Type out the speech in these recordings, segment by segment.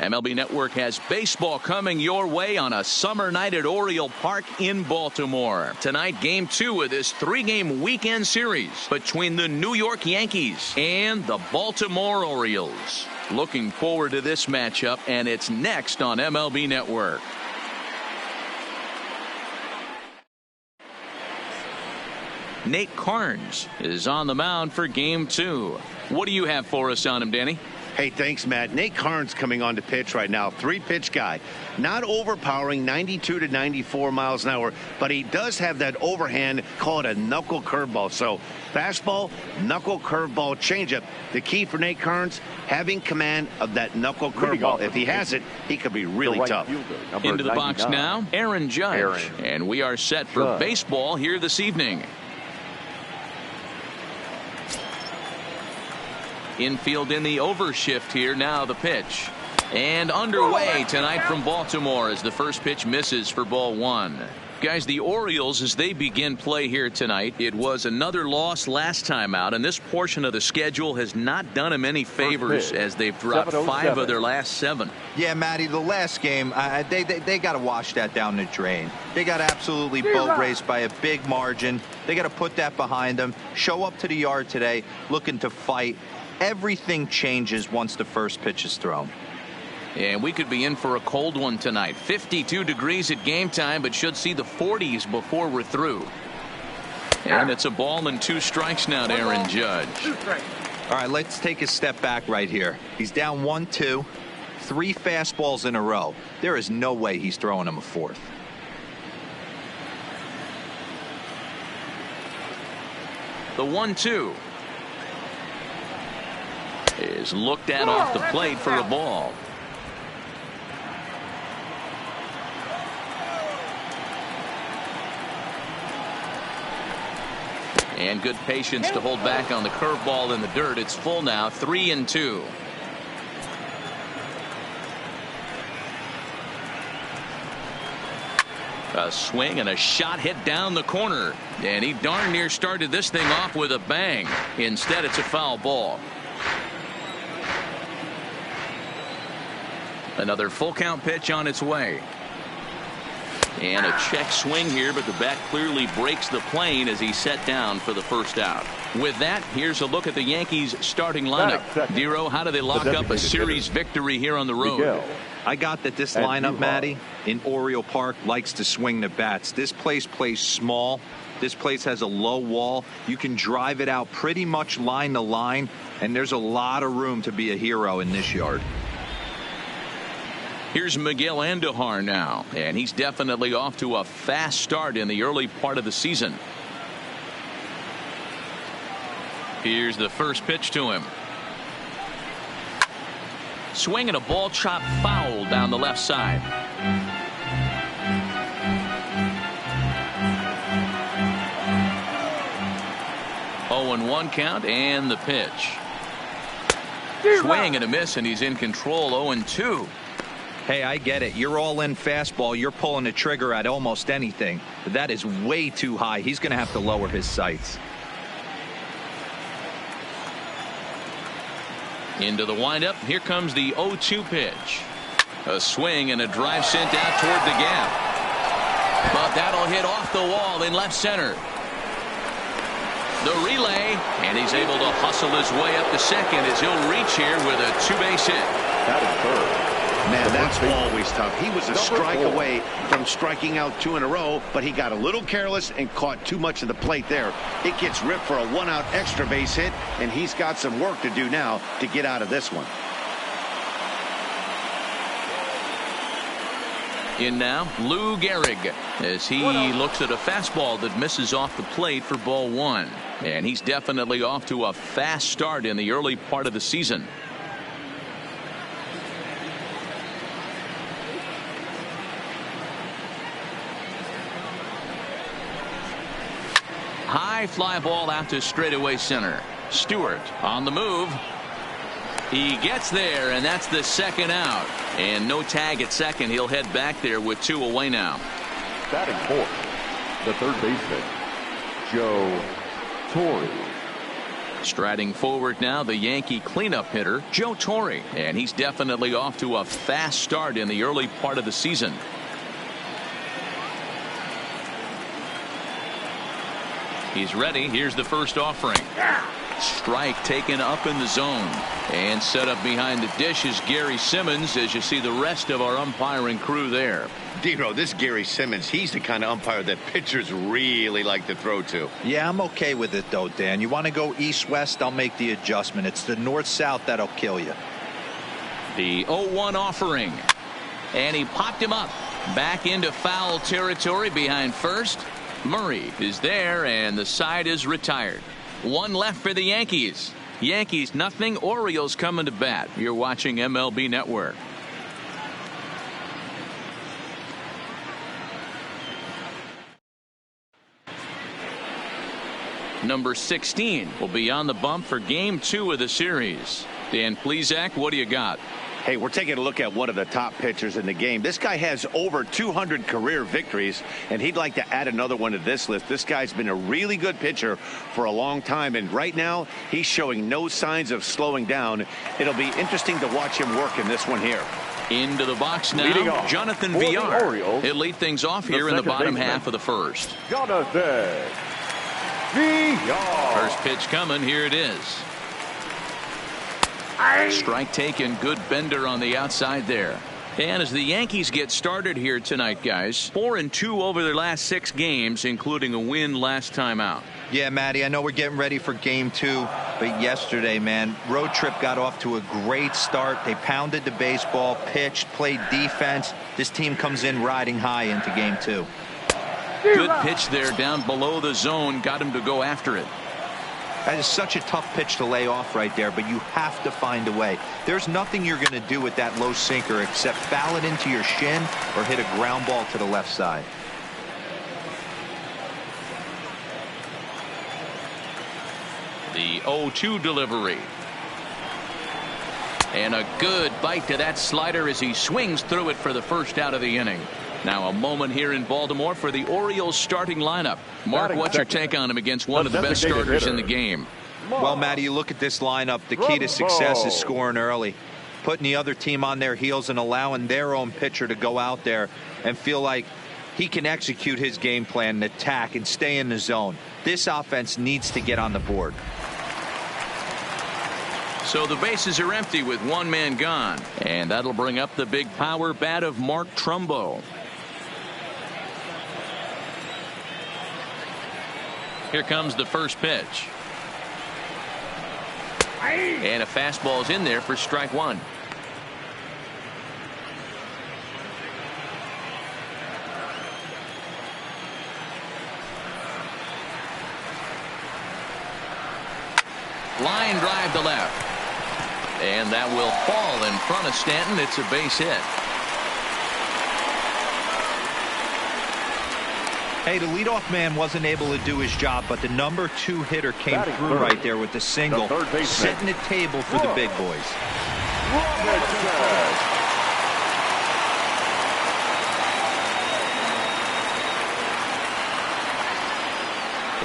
MLB Network has baseball coming your way on a summer night at Oriole Park in Baltimore. Tonight, Game 2 of this 3-game weekend series between the New York Yankees and the Baltimore Orioles. Looking forward to this matchup, and it's next on MLB Network. Nate Carnes is on the mound for Game 2. What do you have for us on him, Danny? Hey, thanks, Matt. Nate Carnes coming on to pitch right now. 3-pitch guy. Not overpowering, 92 to 94 miles an hour, but he does have that overhand, call it a knuckle curveball. So fastball, knuckle curveball, changeup. The key for Nate Carnes, having command of that knuckle curveball. If he has it, he could be really tough. Into the box now, Aaron Judge. And we are set for baseball here this evening. Infield in the overshift here. Now the pitch. And underway tonight from Baltimore as the first pitch misses for ball 1. Guys, the Orioles, as they begin play here tonight, it was another loss last time out, and this portion of the schedule has not done them any favors as they've dropped 5 of their last 7. Yeah, Matty, the last game, they got to wash that down the drain. They got absolutely boat raced by a big margin. They got to put that behind them, show up to the yard today looking to fight. Everything changes once the first pitch is thrown. And we could be in for a cold one tonight. 52 degrees at game time, but should see the 40s before we're through. And it's a ball and 2 strikes now to Aaron Judge. All right, let's take a step back right here. He's down 1-2, 3 fastballs in a row. There is no way he's throwing him a 4th. The 1-2 is looked at off the plate for a ball. And good patience to hold back on the curveball in the dirt. It's full now, 3-2. A swing and a shot hit down the corner. And he darn near started this thing off with a bang. Instead, it's a foul ball. Another full count pitch on its way. And a check swing here, but the bat clearly breaks the plane as he's set down for the first out. With that, here's a look at the Yankees starting lineup. Dero, how do they lock up a series victory here on the road? I got that this lineup, Matty, in Oriole Park likes to swing the bats. This place plays small. This place has a low wall. You can drive it out pretty much line to line, and there's a lot of room to be a hero in this yard. Here's Miguel Andujar now, and he's definitely off to a fast start in the early part of the season. Here's the first pitch to him. Swing and a ball chopped foul down the left side. 0-1 count and the pitch. Swing and a miss, and he's in control. 0-2. Hey, I get it. You're all in fastball. You're pulling the trigger at almost anything. But that is way too high. He's going to have to lower his sights. Into the windup. Here comes the 0-2 pitch. A swing and a drive sent out toward the gap. But that'll hit off the wall in left center. The relay, and he's able to hustle his way up to second as he'll reach here with a 2-base hit. That is third. Man, that's always tough. He was a strike away from striking out 2 in a row, but he got a little careless and caught too much of the plate there. It gets ripped for a 1-out extra base hit, and he's got some work to do now to get out of this one. In now, Lou Gehrig, as he looks at a fastball that misses off the plate for ball 1. And he's definitely off to a fast start in the early part of the season. High fly ball out to straightaway center. Stewart on the move. He gets there, and that's the second out. And no tag at second. He'll head back there with 2 away now. Batting fourth, the third baseman, Joe Torre. Striding forward now, the Yankee cleanup hitter, Joe Torre. And he's definitely off to a fast start in the early part of the season. He's ready. Here's the first offering. Strike taken up in the zone. And set up behind the dish is Gary Simmons, as you see the rest of our umpiring crew there. Dino, this Gary Simmons, he's the kind of umpire that pitchers really like to throw to. Yeah, I'm okay with it, though, Dan. You want to go east-west, I'll make the adjustment. It's the north-south that'll kill you. The 0-1 offering. And he popped him up. Back into foul territory behind first. Murray is there, and the side is retired. One left for the Yankees. Yankees nothing. Orioles coming to bat. You're watching MLB Network. Number 16 will be on the bump for game 2 of the series. Dan Plesac, what do you got? Hey, we're taking a look at one of the top pitchers in the game. This guy has over 200 career victories, and he'd like to add another one to this list. This guy's been a really good pitcher for a long time, and right now he's showing no signs of slowing down. It'll be interesting to watch him work in this one here. Into the box now, Jonathan Villar. He'll lead things off here in the bottom half of the first. Jonathan Villar. First pitch coming. Here it is. Strike taken. Good bender on the outside there. And as the Yankees get started here tonight, guys, 4-2 over their last 6 games, including a win last time out. Yeah, Matty, I know we're getting ready for game 2, but yesterday, man, road trip got off to a great start. They pounded the baseball, pitched, played defense. This team comes in riding high into game 2. Good pitch there down below the zone. Got him to go after it. That is such a tough pitch to lay off right there, but you have to find a way. There's nothing you're going to do with that low sinker except foul it into your shin or hit a ground ball to the left side. The 0-2 delivery. And a good bite to that slider as he swings through it for the first out of the inning. Now a moment here in Baltimore for the Orioles starting lineup. Mark, what's your take on him against one of the best starters in the game? Well, Matty, you look at this lineup. The key to success is scoring early, putting the other team on their heels and allowing their own pitcher to go out there and feel like he can execute his game plan and attack and stay in the zone. This offense needs to get on the board. So the bases are empty with one man gone, and that'll bring up the big power bat of Mark Trumbo. Here comes the first pitch. And a fastball's in there for strike 1. Line drive to left. And that will fall in front of Stanton. It's a base hit. Hey, the leadoff man wasn't able to do his job, but the number 2 hitter came through right there with the single, setting the table for the big boys.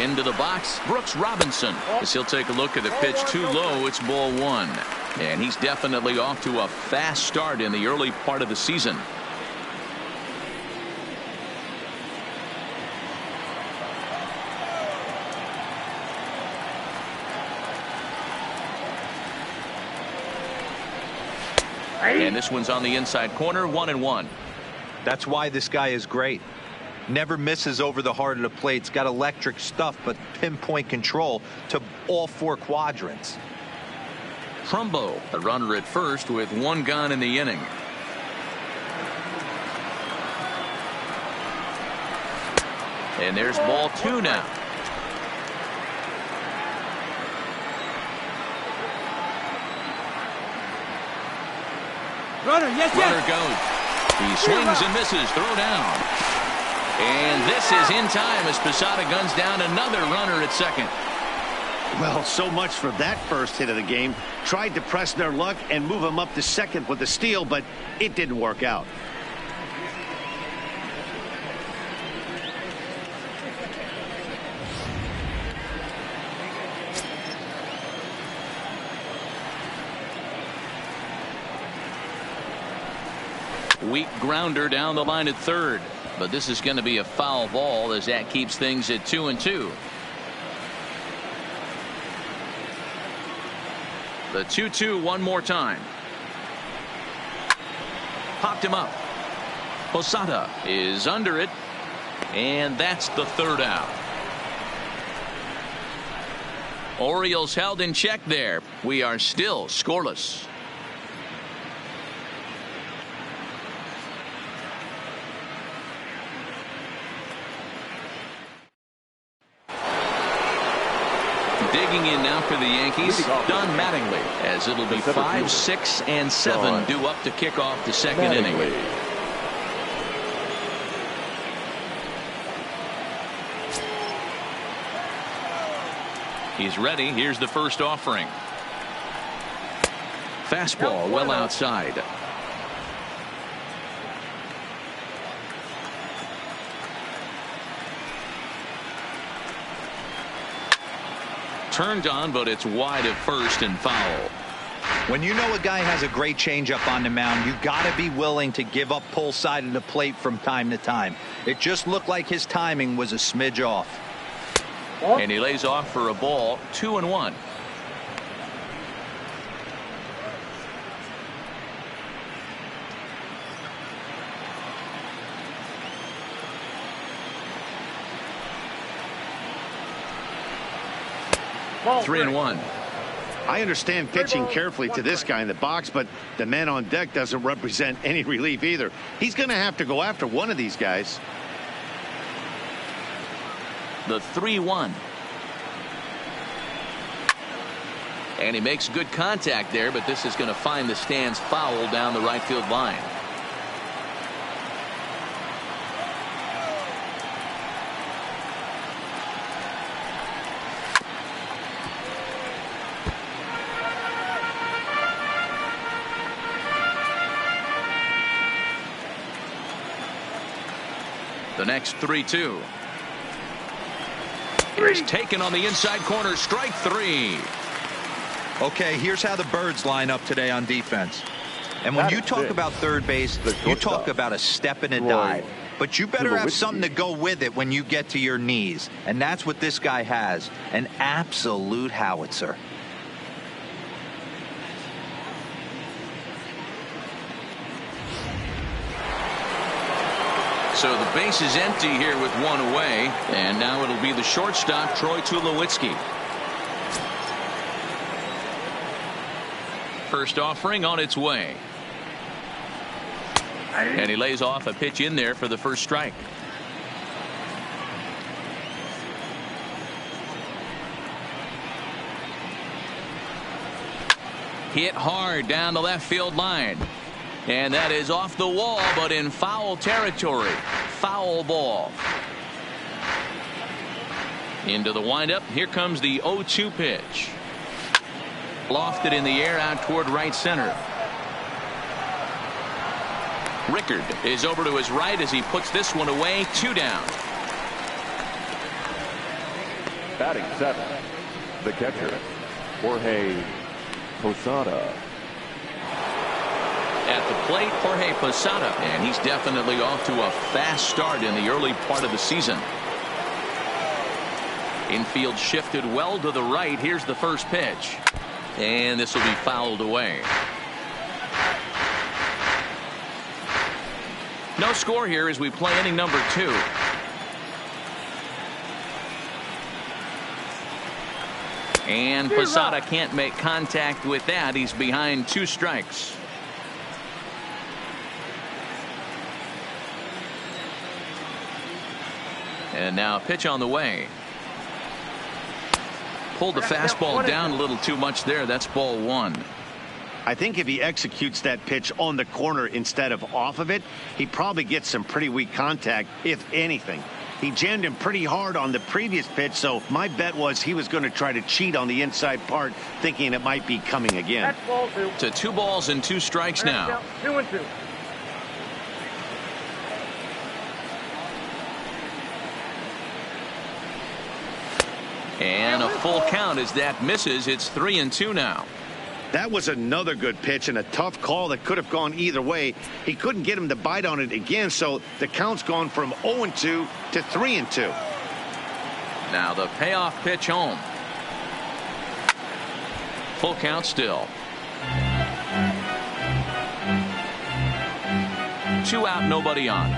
Into the box, Brooks Robinson. As he'll take a look at the pitch too low, it's ball 1. And he's definitely off to a fast start in the early part of the season. And this one's on the inside corner, 1-1. That's why this guy is great. Never misses over the heart of the plate. It's got electric stuff, but pinpoint control to all 4 quadrants. Trumbo, a runner at first with 1 gone in the inning. And there's ball 2 now. Runner, yes, Runner goes. He swings and misses. Throw down. And this is in time as Posada guns down another runner at second. Well, so much for that first hit of the game. Tried to press their luck and move them up to second with a steal, but it didn't work out. Weak grounder down the line at third, but this is going to be a foul ball as that keeps things at 2-2. The 2-2 one more time. Popped him up. Posada is under it, and that's the third out. Orioles held in check there. We are still scoreless. Digging in now for the Yankees, Don Mattingly, as it'll be 5, 6, and 7 due up to kick off the second inning. He's ready. Here's the first offering. Fastball well outside. Turned on, but it's wide at first and foul. When you know a guy has a great changeup on the mound, you got to be willing to give up pull side of the plate from time to time. It just looked like his timing was a smidge off. And he lays off for a ball. 2-1. Ball 3-1. I understand pitching carefully to this guy in the box, but the man on deck doesn't represent any relief either. He's going to have to go after one of these guys. The 3-1. And he makes good contact there, but this is going to find the stands foul down the right field line. The next 3-2. It's taken on the inside corner. Strike 3. Okay, here's how the Birds line up today on defense. And when you talk about third base, you talk about a step and a dive. But you better have something to go with it when you get to your knees. And that's what this guy has. An absolute howitzer. So the base is empty here with one away, and now it'll be the shortstop, Troy Tulowitzki. First offering on its way. And he lays off a pitch in there for the first strike. Hit hard down the left field line. And that is off the wall, but in foul territory. Foul ball. Into the windup. Here comes the 0-2 pitch. Lofted in the air out toward right center. Rickard is over to his right as he puts this one away. 2 down. Batting 7, the catcher, Jorge Posada. At the plate, Jorge Posada, and he's definitely off to a fast start in the early part of the season. Infield shifted well to the right. Here's the first pitch, and this will be fouled away. No score here as we play inning number 2. And Posada can't make contact with that. He's behind 2 strikes. And now a pitch on the way. Pulled the fastball down a little too much there. That's ball 1. I think if he executes that pitch on the corner instead of off of it, he probably gets some pretty weak contact, if anything. He jammed him pretty hard on the previous pitch, so my bet was he was going to try to cheat on the inside part, thinking it might be coming again. That's ball 2. To 2 balls and 2 strikes now. 2-2. And a full count as that misses. It's 3-2 now. That was another good pitch and a tough call that could have gone either way. He couldn't get him to bite on it again, so the count's gone from 0-2 to 3-2. Now the payoff pitch home. Full count still. 2 out, nobody on.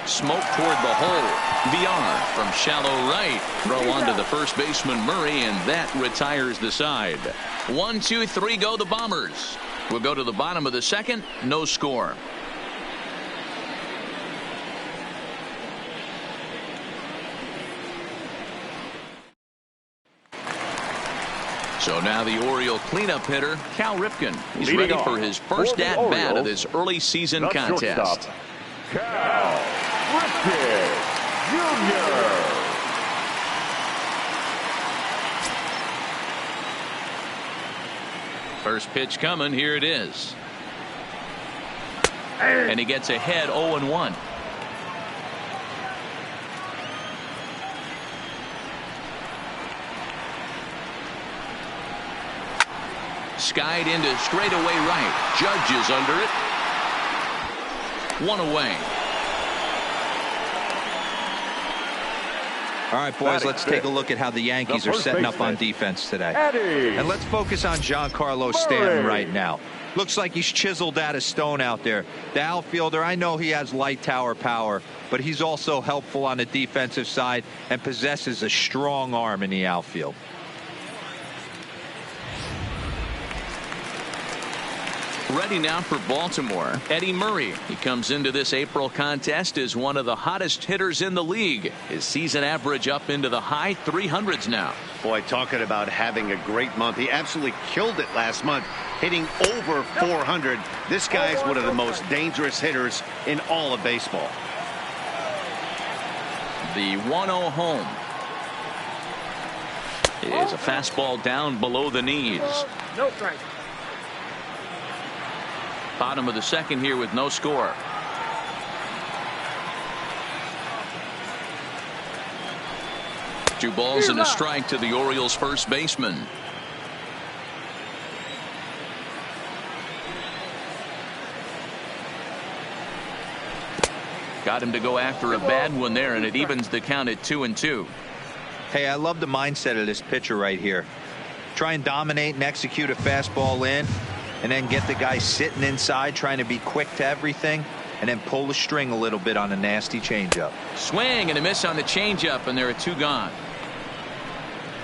Smoke toward the hole. Beyond from shallow right. Throw onto the first baseman Murray, and that retires the side. 1, 2, 3 go the Bombers. We'll go to the bottom of the second. No score. So now the Oriole cleanup hitter, Cal Ripken. He's ready for his first at-bat of this early season contest. Cal Ripken Jr. First pitch coming. Here it is. And he gets ahead 0-1. Skied into straightaway right. Judge is under it. 1 away. All right, boys, let's take a look at how the Yankees are setting up on defense today. And let's focus on Giancarlo Stanton right now. Looks like he's chiseled out of stone out there. The outfielder, I know he has light tower power, but he's also helpful on the defensive side and possesses a strong arm in the outfield. Ready now for Baltimore, Eddie Murray. He comes into this April contest as one of the hottest hitters in the league. His season average up into the high 300s now. Boy, talking about having a great month. He absolutely killed it last month, hitting over 400. This guy's one of the most dangerous hitters in all of baseball. The 1-0 home is a fastball down below the knees. No strike. Bottom of the second here with no score. Two balls and a strike to the Orioles first baseman. Got him to go after a bad one there, and it evens the count at 2-2. Hey, I love the mindset of this pitcher right here. Try and dominate and execute a fastball in, and then get the guy sitting inside trying to be quick to everything, and then pull the string a little bit on a nasty changeup. Swing and a miss on the changeup, and there are 2 gone.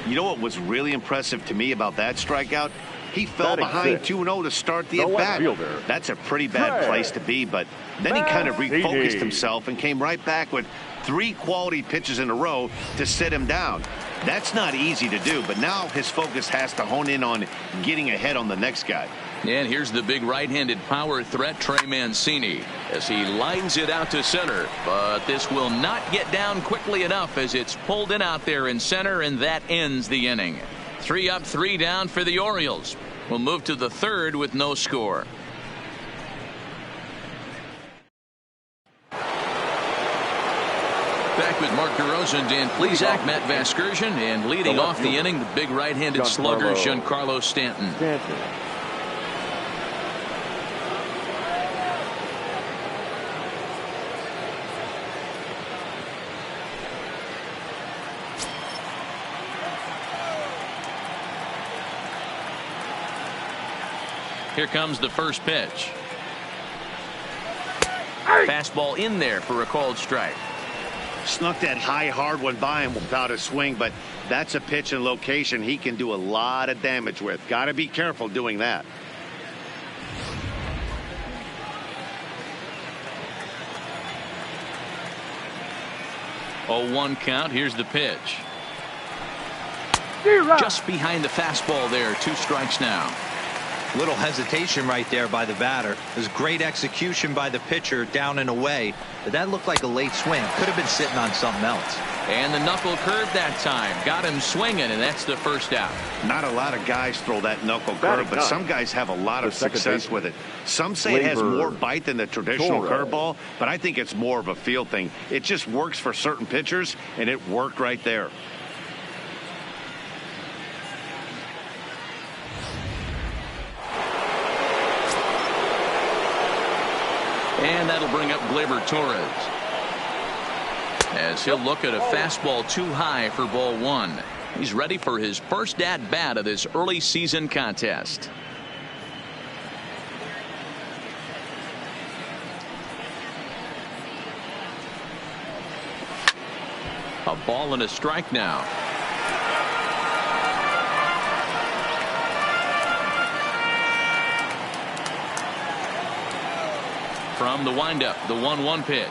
You know what was really impressive to me about that strikeout? He fell behind 2-0 to start the at-bat. That's a pretty bad place to be, but then he kind of refocused himself and came right back with 3 quality pitches in a row to sit him down. That's not easy to do, but now his focus has to hone in on getting ahead on the next guy. And here's the big right-handed power threat, Trey Mancini, as he lines it out to center. But this will not get down quickly enough as it's pulled in out there in center, and that ends the inning. 3 up, 3 down for the Orioles. We'll move to the third with no score. Back with Mark DeRosa and Dan Plesac, Matt Vasgersian, and leading off the inning, the big right-handed slugger, Giancarlo Stanton. Here comes the first pitch. Fastball in there for a called strike. Snuck that high hard one by him without a swing, but that's a pitch and location he can do a lot of damage with. Got to be careful doing that. Oh, 1 count. Here's the pitch. Just behind the fastball there. 2 strikes now. Little hesitation right there by the batter. It was great execution by the pitcher down and away, but that looked like a late swing. Could have been sitting on something else. And the knuckle curve that time got him swinging, and that's the first out. Not a lot of guys throw that knuckle curve, but some guys have a lot of success with it. Some say it has more bite than the traditional curveball, but I think it's more of a feel thing. It just works for certain pitchers, and it worked right there. And that'll bring up Gleyber Torres, as he'll look at a fastball too high for ball one. He's ready for his first at-bat of this early season contest. A ball and a strike now. From the windup, the 1-1 pitch.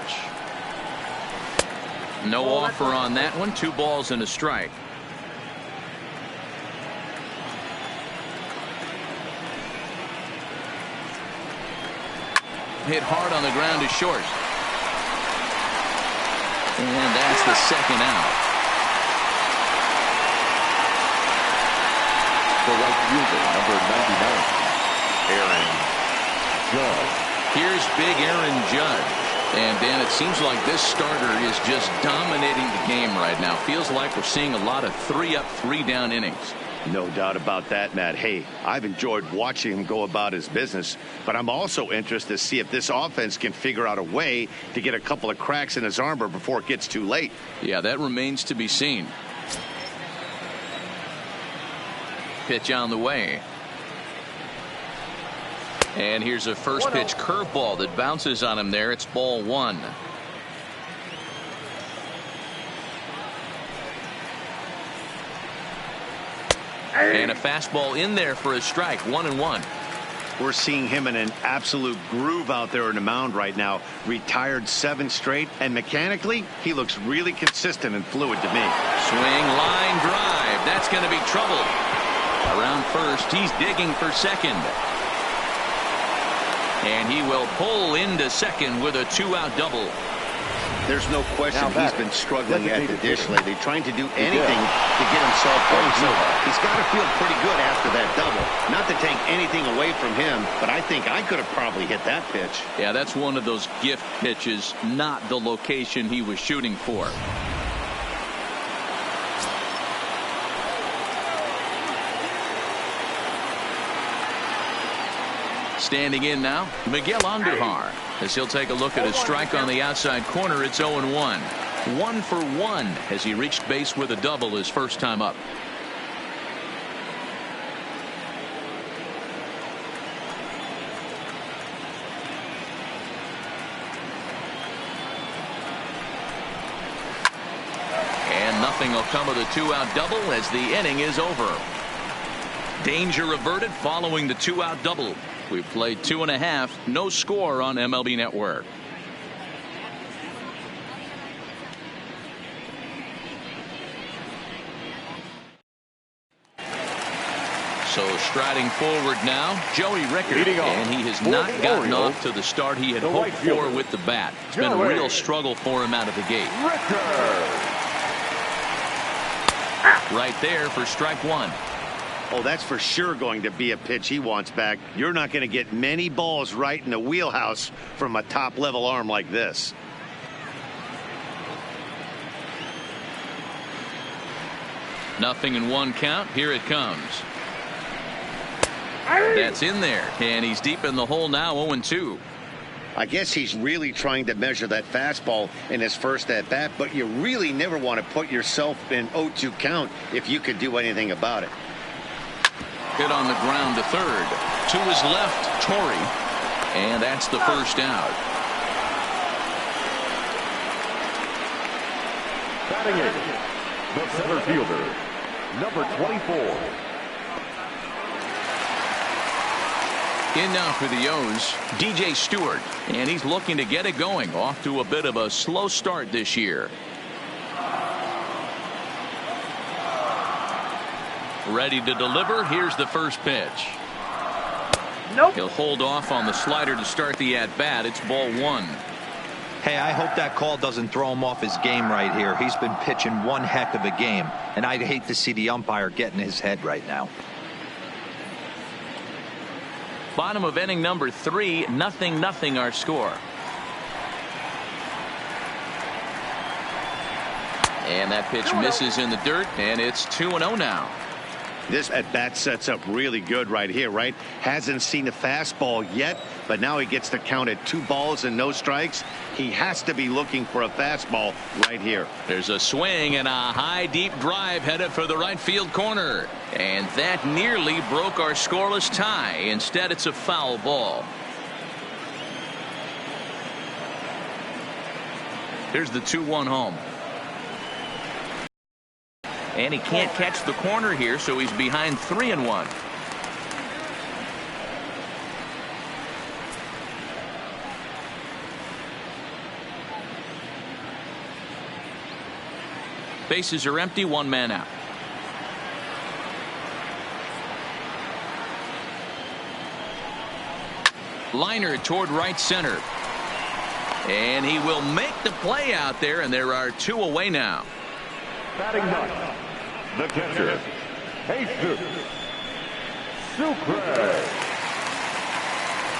No offer on that one. 2 balls and a strike. Hit hard on the ground to short. And that's the second out. The right fielder, number 99, Aaron Judge. Here's big Aaron Judge. And, Dan, it seems like this starter is just dominating the game right now. Feels like we're seeing a lot of 3-up, 3-down innings. No doubt about that, Matt. Hey, I've enjoyed watching him go about his business, but I'm also interested to see if this offense can figure out a way to get a couple of cracks in his armor before it gets too late. Yeah, that remains to be seen. Pitch on the way. And here's a first pitch curveball that bounces on him there. It's ball one. And a fastball in there for a strike. 1-1. We're seeing him in an absolute groove out there in the mound right now. Retired 7 straight, and mechanically he looks really consistent and fluid to me. Swing, line drive. That's going to be trouble. Around first, he's digging for second. And he will pull into second with a 2-out double. There's no question he's been struggling at the dish lately, trying to do anything to get himself going. So he's got to feel pretty good after that double. Not to take anything away from him, but I think I could have probably hit that pitch. Yeah, that's one of those gift pitches, not the location he was shooting for. Standing in now, Miguel Andujar, as he'll take a look at a strike on the outside corner. It's 0-1. 1 for 1 as he reached base with a double his first time up. And nothing will come of the 2-out double as the inning is over. Danger averted following the 2-out double. We've played 2.5. No score on MLB Network. So striding forward now, Joey Rickard, and he has not gotten off to the start he had hoped for with the bat. It's been a real struggle for him out of the gate. Right there for strike one. Oh, that's for sure going to be a pitch he wants back. You're not going to get many balls right in the wheelhouse from a top-level arm like this. Nothing in 1 count. Here it comes. That's in there, and he's deep in the hole now. 0-2. I guess he's really trying to measure that fastball in his first at-bat, but you really never want to put yourself in 0-2 count if you could do anything about it. Hit on the ground to third. To his left, Torrey. And that's the first out. Batting in, the center fielder, number 24. In now for the O's, DJ Stewart. And he's looking to get it going. Off to a bit of a slow start this year. Ready to deliver. Here's the first pitch. He'll hold off on the slider to start the at-bat. It's ball one. Hey, I hope that call doesn't throw him off his game right here. He's been pitching one heck of a game, and I'd hate to see the umpire get in his head right now. Bottom of inning number 3, 0-0 our score. And that pitch misses in the dirt, and it's 2-0 now. This at-bat sets up really good right here, right? Hasn't seen a fastball yet, but now he gets to count at 2 balls and no strikes. He has to be looking for a fastball right here. There's a swing and a high deep drive headed for the right field corner. And that nearly broke our scoreless tie. Instead, it's a foul ball. Here's the 2-1 home. And he can't catch the corner here, so he's behind 3-1. Bases are empty, 1 man out. Liner toward right center. And he will make the play out there, and there are 2 away now. Batting ninth, the catcher, Jesus Sucre.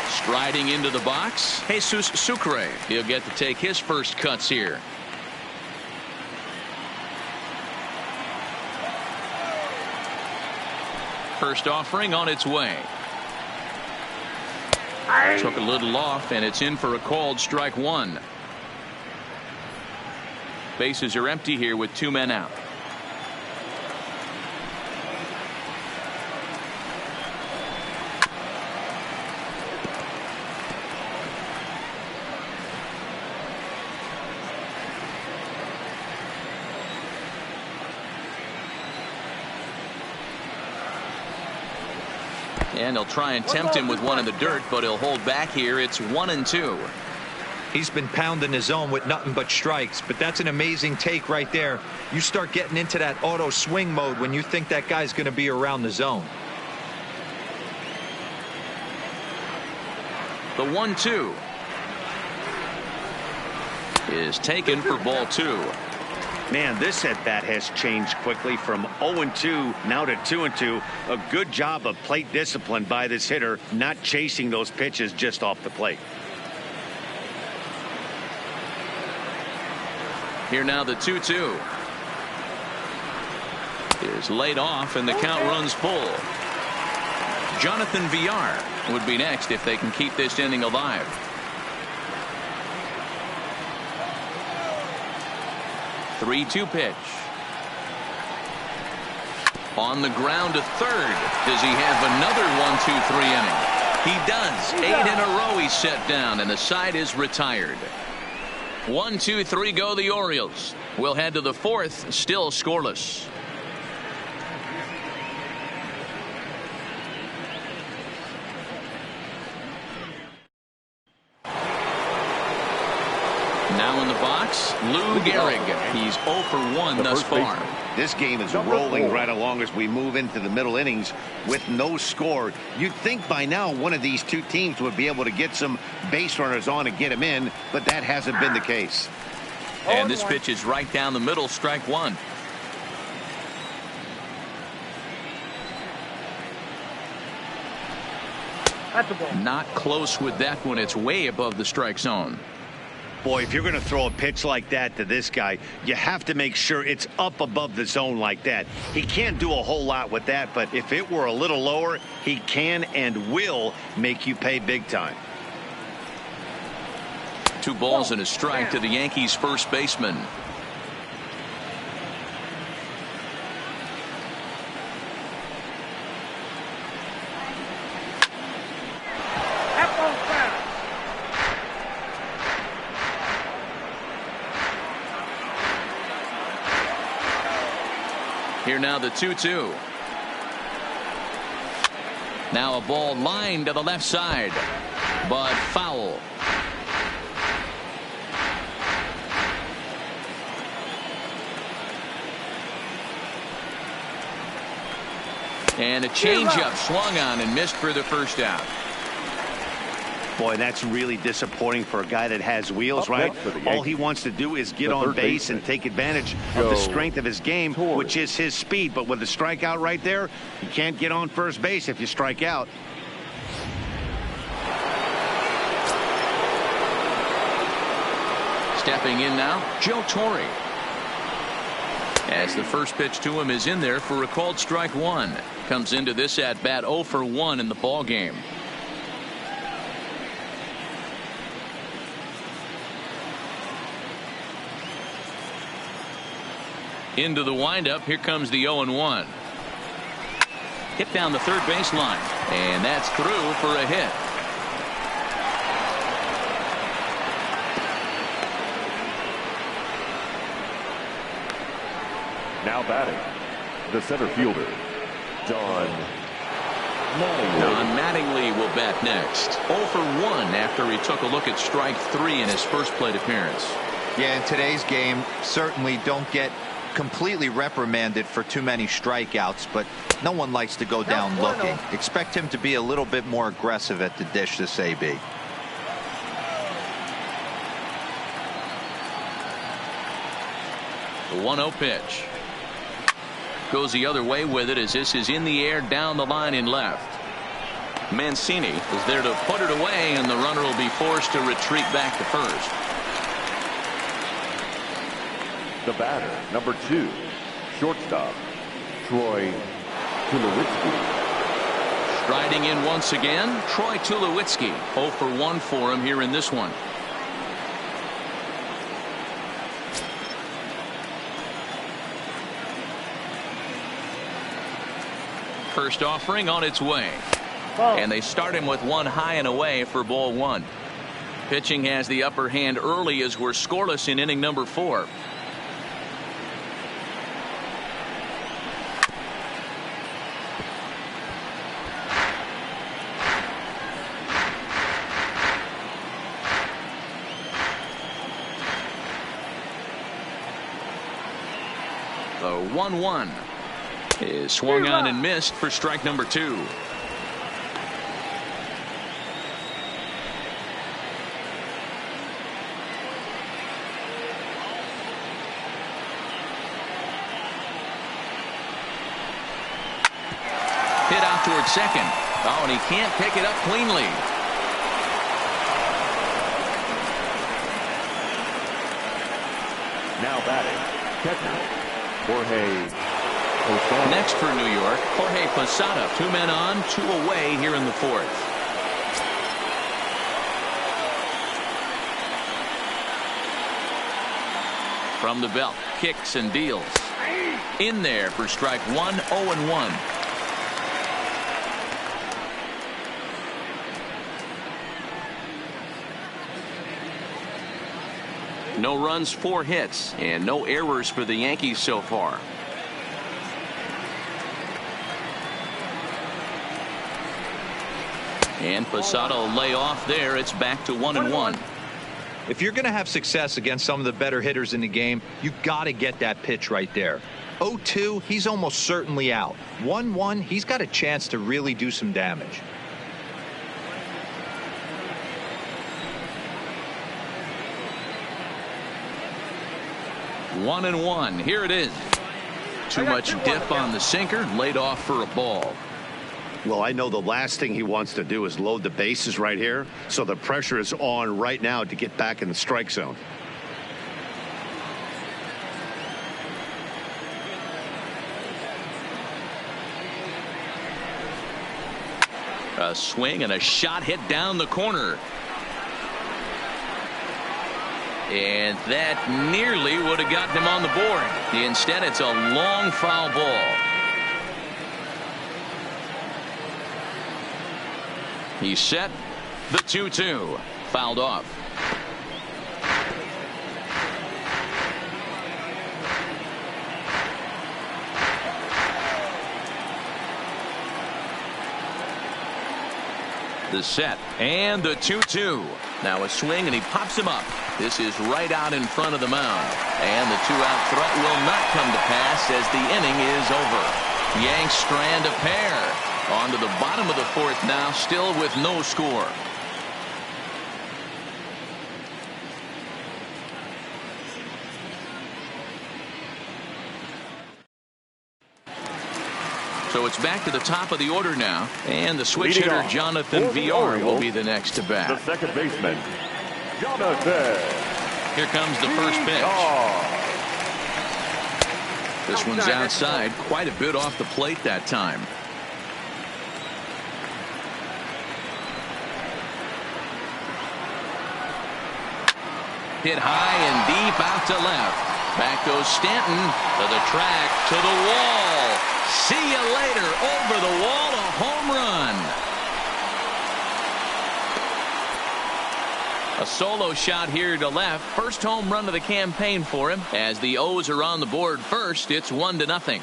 Striding into the box, Jesus Sucre. He'll get to take his first cuts here. First offering on its way. Took a little off, and it's in for a called strike 1. Bases are empty here with 2 men out. And they'll try and tempt him with one in the dirt, but he'll hold back here. It's 1-2. He's been pounding his zone with nothing but strikes, but that's an amazing take right there. You start getting into that auto swing mode when you think that guy's going to be around the zone. The 1-2 is taken for ball 2. Man, this at-bat has changed quickly from 0-2 now to 2-2. A good job of plate discipline by this hitter, not chasing those pitches just off the plate. Here now the 2-2 is laid off, and the count runs full. Jonathan Villar would be next if they can keep this inning alive. Three-two pitch. On the ground to third. Does he have another 1-2-3 inning? He does. 8 in a row he's set down, and the side is retired. 1-2-3 go the Orioles. We'll head to the 4th, still scoreless. Now in the box, Lou Gehrig. He's 0 for 1 thus far. This game is rolling right along as we move into the middle innings with no score. You'd think by now one of these 2 teams would be able to get some base runners on and get them in, but that hasn't been the case. And this pitch is right down the middle, strike 1. That's a ball. Not close with that one. It's way above the strike zone. Boy, if you're going to throw a pitch like that to this guy, you have to make sure it's up above the zone like that. He can't do a whole lot with that, but if it were a little lower, he can and will make you pay big time. 2 balls and a strike to the Yankees first baseman. Here now the 2-2. Now a ball lined to the left side, but foul. And a changeup swung on and missed for the first out. Boy, that's really disappointing for a guy that has wheels, right? All he wants to do is get on base and take advantage of the strength of his game, which is his speed. But with a strikeout right there, you can't get on first base if you strike out. Stepping in now, Joe Torre. As the first pitch to him is in there for a called strike one. Comes into this at bat 0 for 1 in the ball game. Into the windup. Here comes the 0-1. Hit down the third baseline, and that's through for a hit. Now batting, the center fielder, Don Mattingly will bat next. 0 for 1 after he took a look at strike 3 in his first plate appearance. Yeah, in today's game, certainly don't get completely reprimanded for too many strikeouts, but no one likes to go down looking. Expect him to be a little bit more aggressive at the dish this AB. The 1-0 pitch. Goes the other way with it as this is in the air down the line in left. Mancini is there to put it away, and the runner will be forced to retreat back to first. The batter, number 2, shortstop, Troy Tulowitzki. Striding in once again, Troy Tulowitzki. 0 for 1 for him here in this one. First offering on its way. And they start him with one high and away for ball 1. Pitching has the upper hand early as we're scoreless in inning number 4. The 1-1 is swung on and missed for strike number 2. Hit out towards second. Oh, and he can't pick it up cleanly. Now batting, catcher, Jorge Posada. Next for New York, Jorge Posada. 2 men on, 2 away here in the 4th. From the belt, kicks and deals. In there for strike 1, 0-1. No runs, 4 hits, and no errors for the Yankees so far. And Posada will lay off there. It's back to 1-1. If you're going to have success against some of the better hitters in the game, you got to get that pitch right there. 0-2, he's almost certainly out. 1-1, he's got a chance to really do some damage. One and one. Here it is. Too much dip on the sinker. Laid off for a ball. Well, I know the last thing he wants to do is load the bases right here. So the pressure is on right now to get back in the strike zone. A swing and a shot hit down the corner. And that nearly would have gotten him on the board. Instead, it's a long foul ball. He's set. The 2-2. Fouled off. The set and the 2-2. Now a swing and he pops him up. This is right out in front of the mound. And the 2-out threat will not come to pass as the inning is over. Yanks strand a pair. On to the bottom of the 4th now, still with no score. So it's back to the top of the order now. And the switch Leading hitter, off Jonathan for the Villar, will Orioles, be the next to the bat. second baseman, Jonathan. Here comes the first pitch. This one's outside, quite a bit off the plate that time. Hit high and deep out to left. Back goes Stanton to the track, to the wall. See you later. Over the wall, a home run. A solo shot here to left. First home run of the campaign for him. As the O's are on the board first, it's 1-0.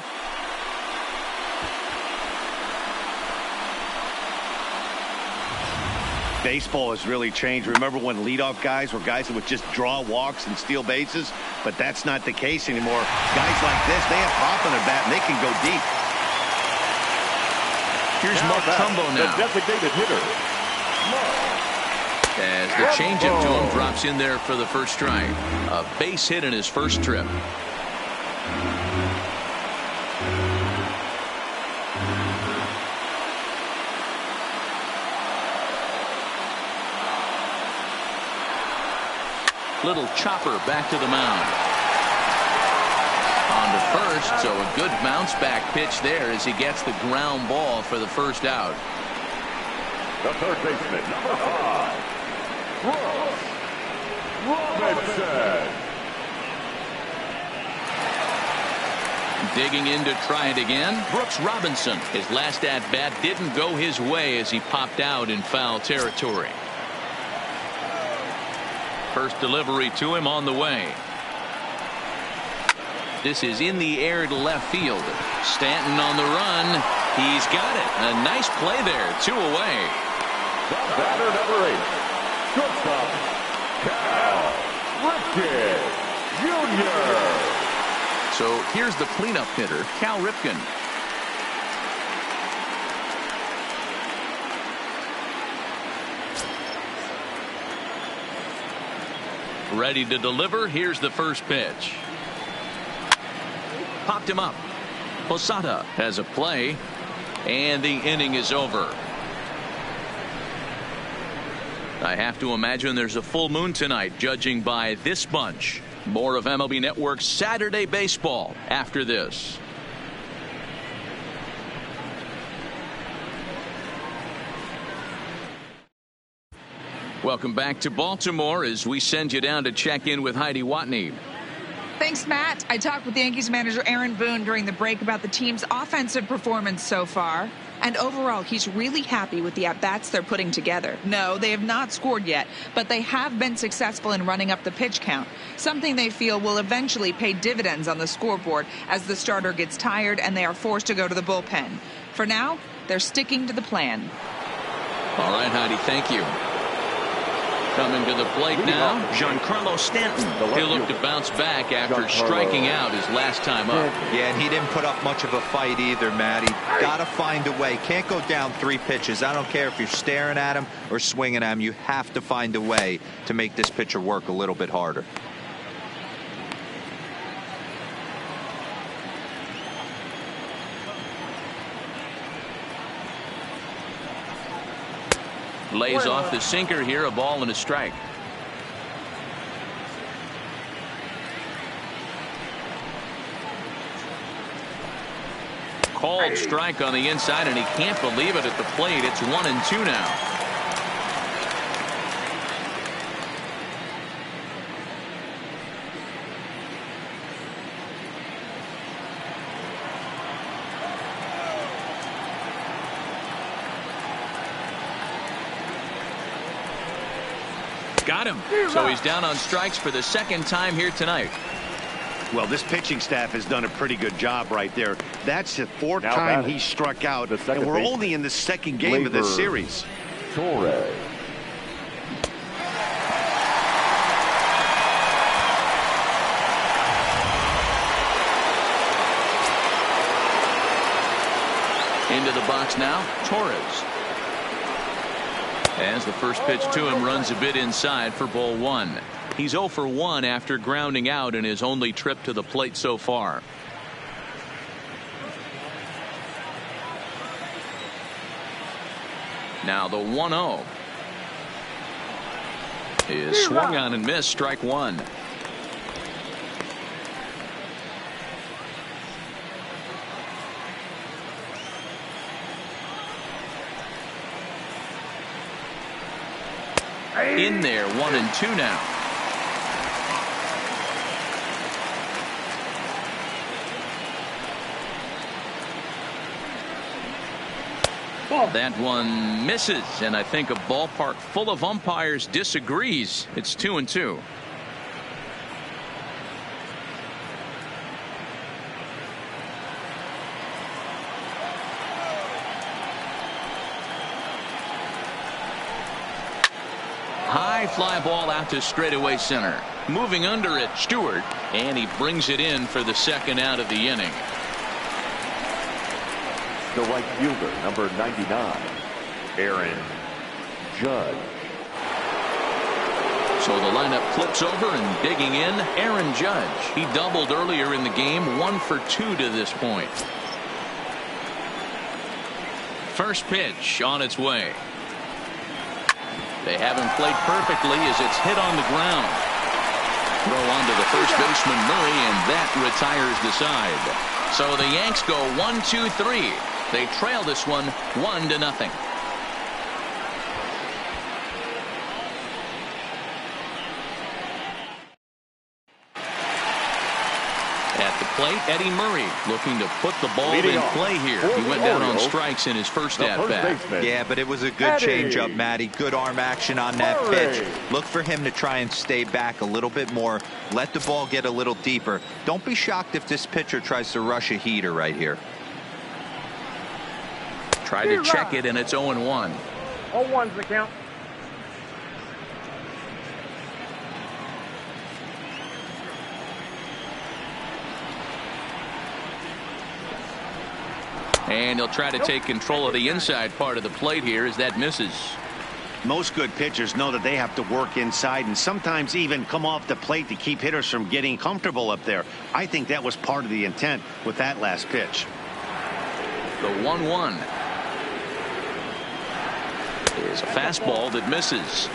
Baseball has really changed. Remember when leadoff guys were guys that would just draw walks and steal bases? But that's not the case anymore. Guys like this, they have pop on their bat and they can go deep. Here's Mark Trumbo now. The designated hitter, As the changeup to him drops in there for the first strike. A base hit in his first trip. Little chopper back to the mound. On to first, so a good bounce back pitch there as he gets the ground ball for the first out. the third baseman, number 5, Brooks Robinson. Digging in to try it again, Brooks Robinson. His last at-bat didn't go his way as he popped out in foul territory. First delivery to him on the way. This is in the air to left field. Stanton on the run. He's got it. A nice play there. 2 away. The batter, number 8, shortstop, Cal Ripken Jr. So here's the cleanup hitter, Cal Ripken. Ready to deliver. Here's the first pitch. Popped him up. Posada has a play, and the inning is over. I have to imagine there's a full moon tonight, judging by this bunch. More of MLB Network's Saturday Baseball after this. Welcome back to Baltimore as we send you down to check in with Heidi Watney. Thanks, Matt. I talked with Yankees manager Aaron Boone during the break about the team's offensive performance so far. And overall, he's really happy with the at-bats they're putting together. No, they have not scored yet, but they have been successful in running up the pitch count, something they feel will eventually pay dividends on the scoreboard as the starter gets tired and they are forced to go to the bullpen. For now, they're sticking to the plan. All right, Heidi, thank you. Coming to the plate now, Giancarlo Stanton. He'll look to bounce back after striking out his last time up. Yeah, and he didn't put up much of a fight either, Matty. Got to find a way. Can't go down 3 pitches. I don't care if you're staring at him or swinging at him. You have to find a way to make this pitcher work a little bit harder. Lays off the sinker here, a ball and a strike. Called strike on the inside, and he can't believe it at the plate. It's 1-2 now. Got him. So he's down on strikes for the second time here tonight. Well, this pitching staff has done a pretty good job right there. That's the 4th time he struck out, and we're only in the 2nd game of this series. Torres. Into the box now, Torres. As the first pitch to him runs a bit inside for ball 1. He's 0 for 1 after grounding out in his only trip to the plate so far. Now the 1-0 is swung on and missed. Strike one. In there, 1-2 now. That one misses, and I think a ballpark full of umpires disagrees. It's 2-2. High fly ball out to straightaway center. Moving under it, Stewart, and he brings it in for the second out of the inning. The right fielder, number 99, Aaron Judge. So the lineup flips over, and digging in, Aaron Judge. He doubled earlier in the game, 1 for 2 to this point. First pitch on its way. They haven't played perfectly as it's hit on the ground. Throw onto the first baseman Murray, and that retires the side. So the Yanks go 1-2-3. They trail this one 1-0. At the plate, Eddie Murray looking to put the ball in play here. He went down on strikes in his first at-bat. Yeah, but it was a good changeup, Matty. Good arm action on that pitch. Look for him to try and stay back a little bit more. Let the ball get a little deeper. Don't be shocked if this pitcher tries to rush a heater right here. Tried to check it, and it's 0-1. 0-1's the count. And he'll try to take control of the inside part of the plate here as that misses. Most good pitchers know that they have to work inside and sometimes even come off the plate to keep hitters from getting comfortable up there. I think that was part of the intent with that last pitch. The 1-1 is a fastball that misses.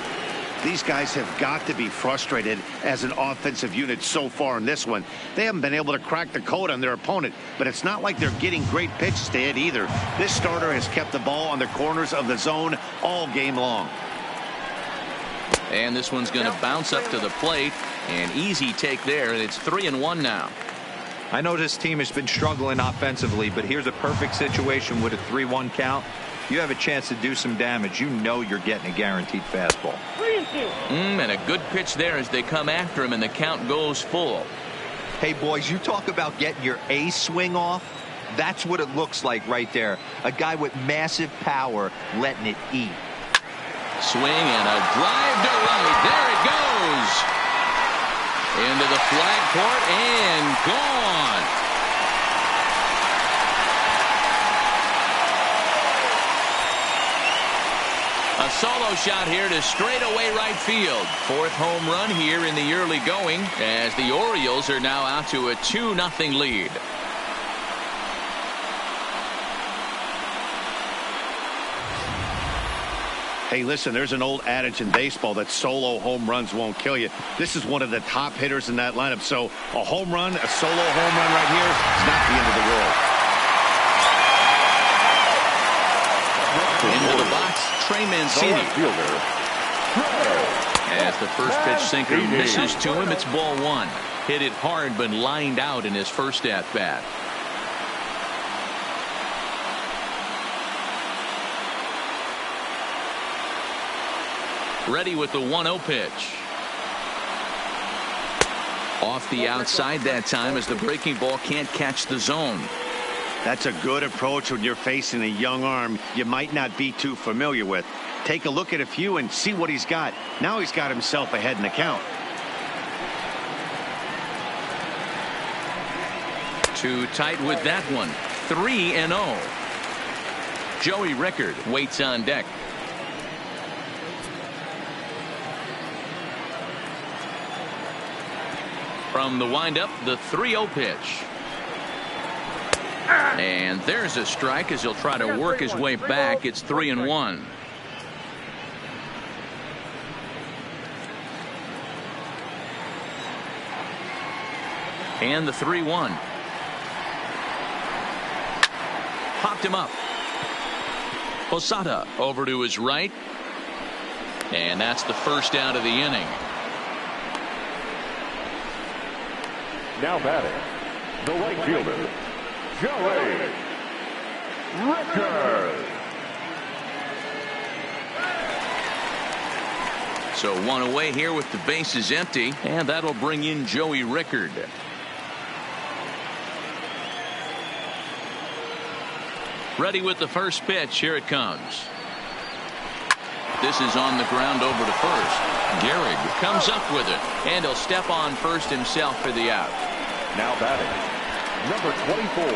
These guys have got to be frustrated as an offensive unit so far in this one. They haven't been able to crack the code on their opponent, but it's not like they're getting great pitches to hit either. This starter has kept the ball on the corners of the zone all game long. And this one's going to bounce up to the plate. An easy take there, and it's 3-1 now. I know this team has been struggling offensively, but here's a perfect situation with a 3-1 count. You have a chance to do some damage. You know you're getting a guaranteed fastball. And a good pitch there as they come after him, and the count goes full. Hey, boys, you talk about getting your A swing off. That's what it looks like right there. A guy with massive power letting it eat. Swing and a drive to right. There it goes. Into the flag court and gone. A solo shot here to straightaway right field. Fourth home run here in the early going as the Orioles are now out to a 2-0 lead. Hey, listen, there's an old adage in baseball that solo home runs won't kill you. This is one of the top hitters in that lineup. So a home run, a solo home run right here is not the end of the world. Into the box, Trey Mancini. As the first pitch sinker misses to him, it's ball one. Hit it hard, but lined out in his first at-bat. Ready with the 1-0 pitch. Off the outside that time as the breaking ball can't catch the zone. That's a good approach when you're facing a young arm you might not be too familiar with. Take a look at a few and see what he's got. Now he's got himself ahead in the count. Too tight with that one. 3-0. Joey Rickard waits on deck. From the windup, the 3-0 pitch. And there's a strike as he'll try to work his way back. It's 3-1. And the 3-1. Popped him up. Posada over to his right. And that's the first out of the inning. Now batting, the right fielder, Joey Rickard. So one away here with the bases empty, and that'll bring in Joey Rickard. Ready with the first pitch. Here it comes. This is on the ground over to first. Gehrig comes up with it, and he'll step on first himself for the out. Now batting, number 24.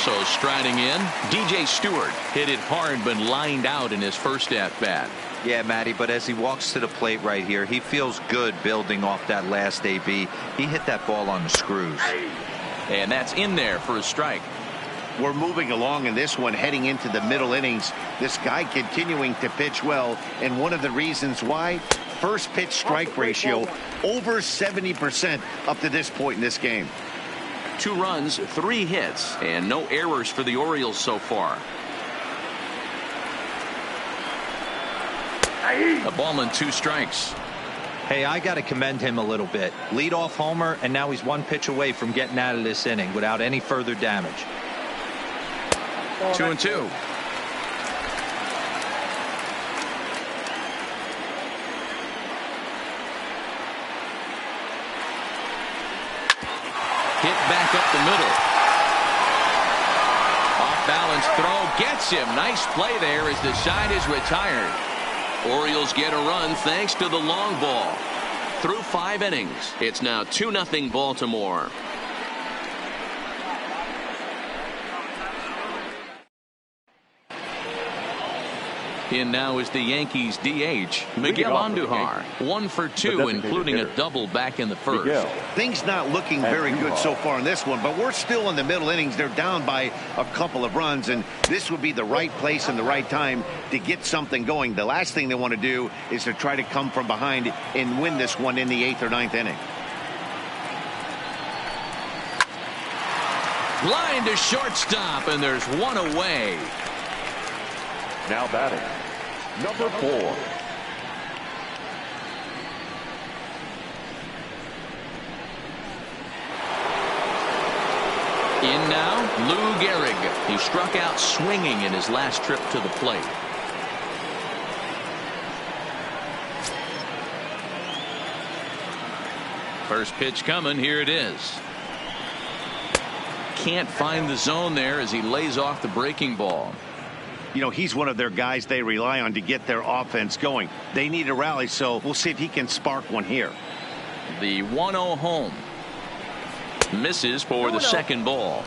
So striding in, DJ Stewart hit it hard but lined out in his first at-bat. Yeah, Matty, but as he walks to the plate right here, he feels good building off that last AB. He hit that ball on the screws. And that's in there for a strike. We're moving along in this one, heading into the middle innings. This guy continuing to pitch well, and one of the reasons why, first pitch strike ratio over 70% up to this point in this game. 2 runs, 3 hits, and no errors for the Orioles so far. A ball and 2 strikes. Hey, I got to commend him a little bit. Leadoff homer, and now he's 1 pitch away from getting out of this inning without any further damage. 2-2. Hit back up the middle. Off balance throw gets him. Nice play there as the side is retired. Orioles get a run thanks to the long ball. Through 5 innings, it's now 2-0 Baltimore. In now is the Yankees DH, Miguel Andujar. 1 for 2, including a double back in the first. Things not looking very good so far in this one, but we're still in the middle innings. They're down by a couple of runs, and this would be the right place and the right time to get something going. The last thing they want to do is to try to come from behind and win this one in the 8th or 9th inning. Line to shortstop, and there's 1 away. Now batting, number 4. In now, Lou Gehrig. He struck out swinging in his last trip to the plate. First pitch coming. Here it is. Can't find the zone there as he lays off the breaking ball. You know, he's one of their guys they rely on to get their offense going. They need a rally, so we'll see if he can spark one here. The 1-0 home. Misses for the second ball.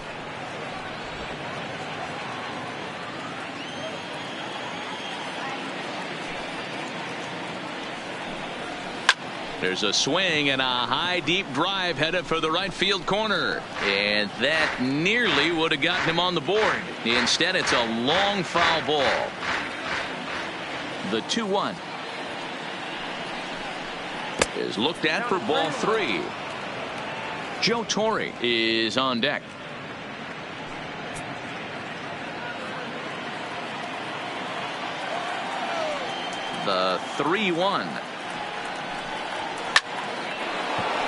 There's a swing and a high deep drive headed for the right field corner, and that nearly would have gotten him on the board. Instead, it's a long foul ball. The 2-1 is looked at for ball 3. Joe Torre is on deck. The 3-1.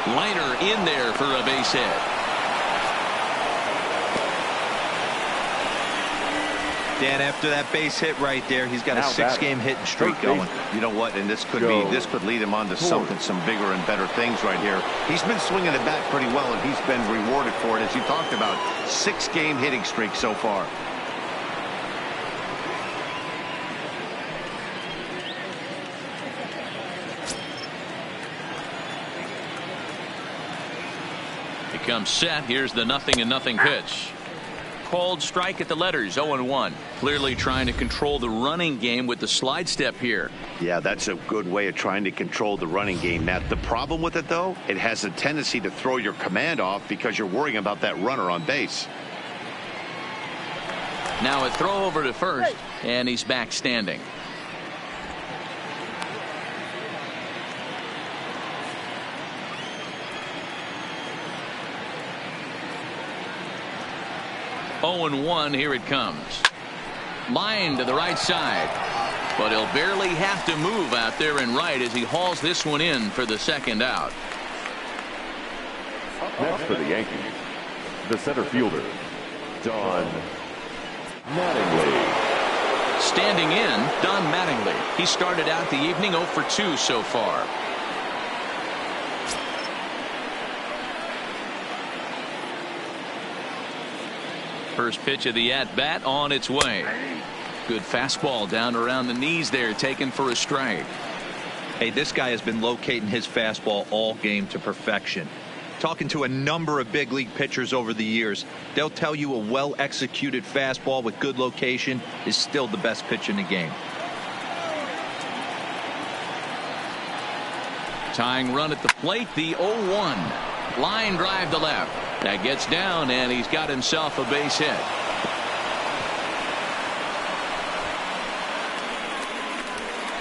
Liner in there for a base hit. Dan, after that base hit right there, he's got a 6-game hitting streak going. You know what? And this could lead him on to something, some bigger and better things right here. He's been swinging the bat pretty well, and he's been rewarded for it, as you talked about. 6-game hitting streak so far. Comes set. Here's the 0-0 pitch. Called strike at the letters. 0-1. Clearly trying to control the running game with the slide step here. Yeah, that's a good way of trying to control the running game, Matt. The problem with it, though, it has a tendency to throw your command off because you're worrying about that runner on base. Now a throw over to first, and he's back standing. 0-1. Here it comes. Line to the right side. But he'll barely have to move out there in right as he hauls this one in for the second out. Next for the Yankees, the center fielder, Don Mattingly. Standing in, Don Mattingly. He started out the evening 0 for 2 so far. First pitch of the at-bat on its way. Good fastball down around the knees there, taken for a strike. Hey, this guy has been locating his fastball all game to perfection. Talking to a number of big league pitchers over the years, they'll tell you a well-executed fastball with good location is still the best pitch in the game. Tying run at the plate, the 0-1. Line drive to left. That gets down, and he's got himself a base hit.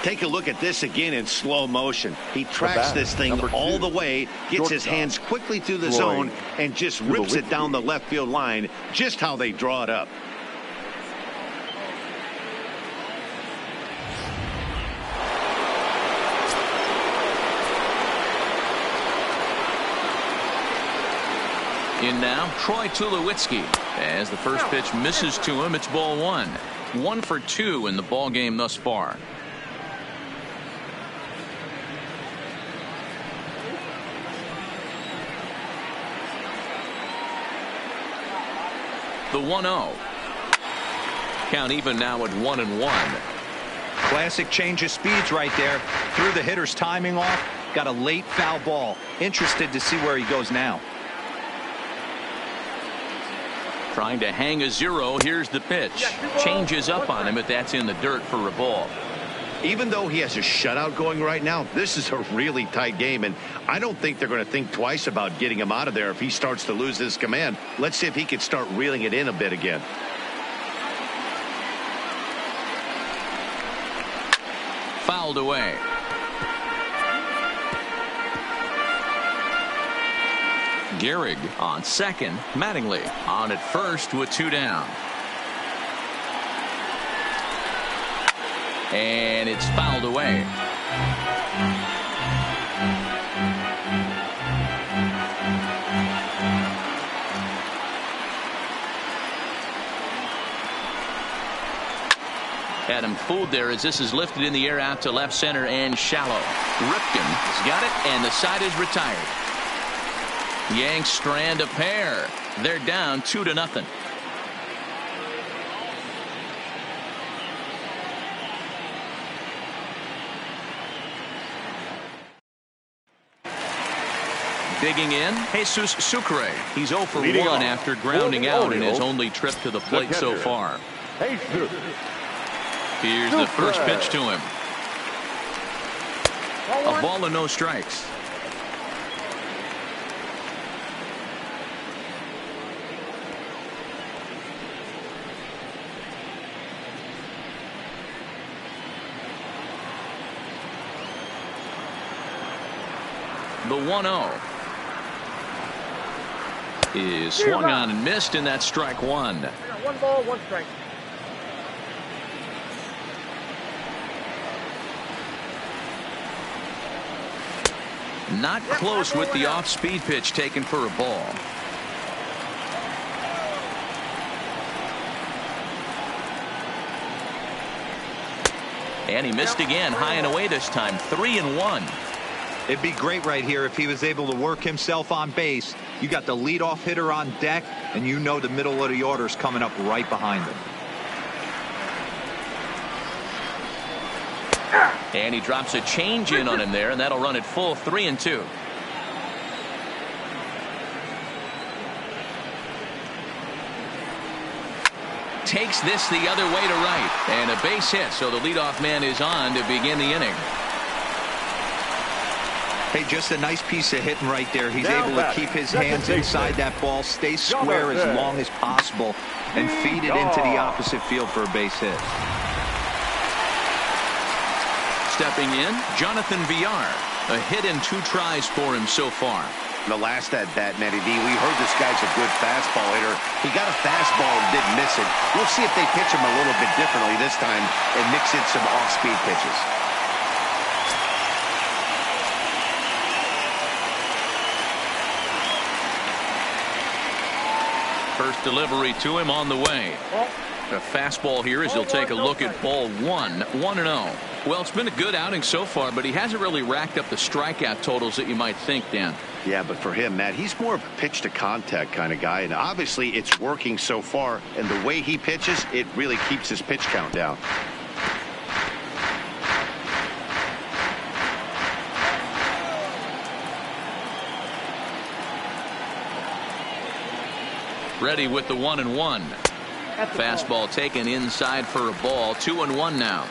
Take a look at this again in slow motion. He tracks this thing all the way, gets his hands quickly through the zone, and just rips it down the left field line, just how they draw it up. In now, Troy Tulowitzki. As the first pitch misses to him, it's ball 1. 1 for 2 in the ball game thus far. The 1-0. Count even now at 1-1. Classic change of speeds right there. Threw the hitter's timing off. Got a late foul ball. Interested to see where he goes now. Trying to hang a 0. Here's the pitch. Changes up on him, but that's in the dirt for a ball. Even though he has a shutout going right now, this is a really tight game, and I don't think they're going to think twice about getting him out of there if he starts to lose his command. Let's see if he can start reeling it in a bit again. Fouled away. Gehrig on second. Mattingly on at first with 2 down. And it's fouled away. Had him fooled there as this is lifted in the air out to left center and shallow. Ripken has got it, and the side is retired. Yanks strand a pair. They're down 2-0. Digging in, Jesus Sucre. He's 0 for 1 after grounding out in his only trip to the plate so far. Here's the first pitch to him. A ball and no strikes. The 1-0 is swung on and missed, and that's strike 1. 1 ball, 1 strike. Not close with the off-speed pitch taken for a ball. And he missed again, high and away this time. 3-1. It'd be great right here if he was able to work himself on base. You got the leadoff hitter on deck, and you know the middle of the order's coming up right behind him. And he drops a change in on him there, and that'll run it full 3-2. Takes this the other way to right, and a base hit, so the leadoff man is on to begin the inning. Hey, just a nice piece of hitting right there. He's able to keep his hands inside that ball, stay square as long as possible, and feed it into the opposite field for a base hit. Stepping in, Jonathan Villar. A hit in 2 tries for him so far. The last at bat, Matty D, we heard this guy's a good fastball hitter. He got a fastball and didn't miss it. We'll see if they pitch him a little bit differently this time and mix in some off-speed pitches. First delivery to him on the way. A fastball here as he'll take a look at ball one. 1-0. Well, it's been a good outing so far, but he hasn't really racked up the strikeout totals that you might think, Dan. Yeah, but for him, Matt, he's more of a pitch to contact kind of guy, and obviously it's working so far, and the way he pitches, it really keeps his pitch count down. Ready with the 1-1. Fastball taken inside for a ball. 2-1 now.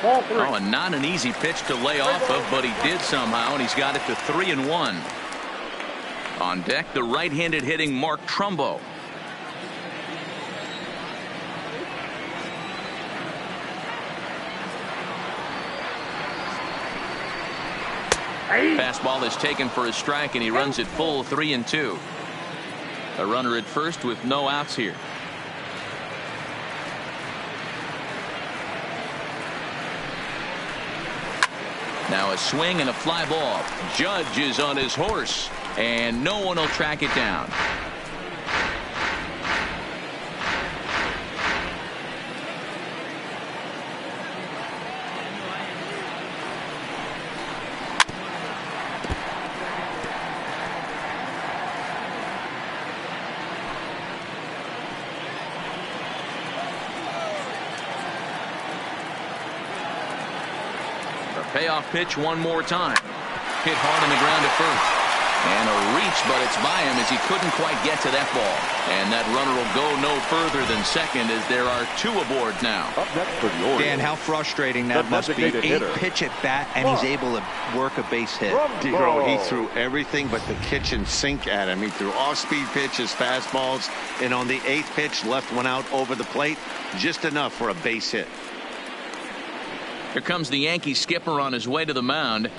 Oh, and not an easy pitch to lay off of, but he did somehow, and he's got it to 3-1. On deck, the right-handed hitting Mark Trumbo. Fastball is taken for a strike, and he runs it full 3-2. A runner at first with no outs here. Now a swing and a fly ball. Judge is on his horse, and no one will track it down. Payoff pitch one more time. Hit hard on the ground at first. And a reach, but it's by him as he couldn't quite get to that ball. And that runner will go no further than second as there are two aboard now. Up next for the Orioles, Dan, how frustrating that must be. 8 pitch at bat, and he's able to work a base hit. He threw everything but the kitchen sink at him. He threw off-speed pitches, fastballs, and on the 8th pitch, left one out over the plate. Just enough for a base hit. Here comes the Yankee skipper on his way to the mound.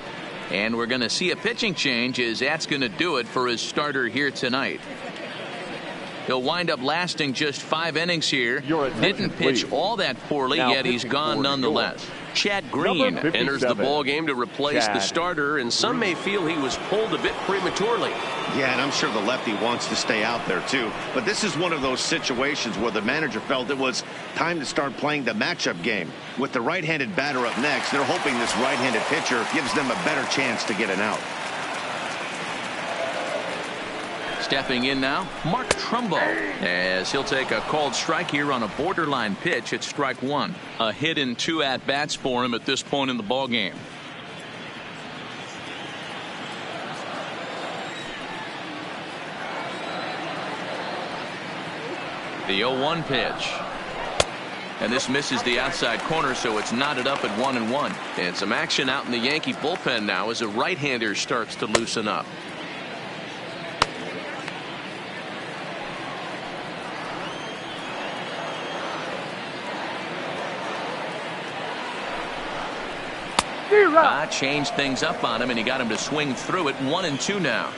And we're going to see a pitching change as that's going to do it for his starter here tonight. He'll wind up lasting just 5 innings here. Didn't pitch all that poorly, yet he's gone nonetheless. Chad Green enters the ball game to replace the starter, and some may feel he was pulled a bit prematurely. Yeah, and I'm sure the lefty wants to stay out there too. But this is one of those situations where the manager felt it was time to start playing the matchup game. With the right-handed batter up next, they're hoping this right-handed pitcher gives them a better chance to get an out. Stepping in now, Mark Trumbo, as he'll take a called strike here on a borderline pitch at strike 1. A hit in 2 at-bats for him at this point in the ball game. The 0-1 pitch. And this misses the outside corner, so it's knotted up at 1-1. And some action out in the Yankee bullpen now as a right-hander starts to loosen up. Changed things up on him, and he got him to swing through it. 1-2 now.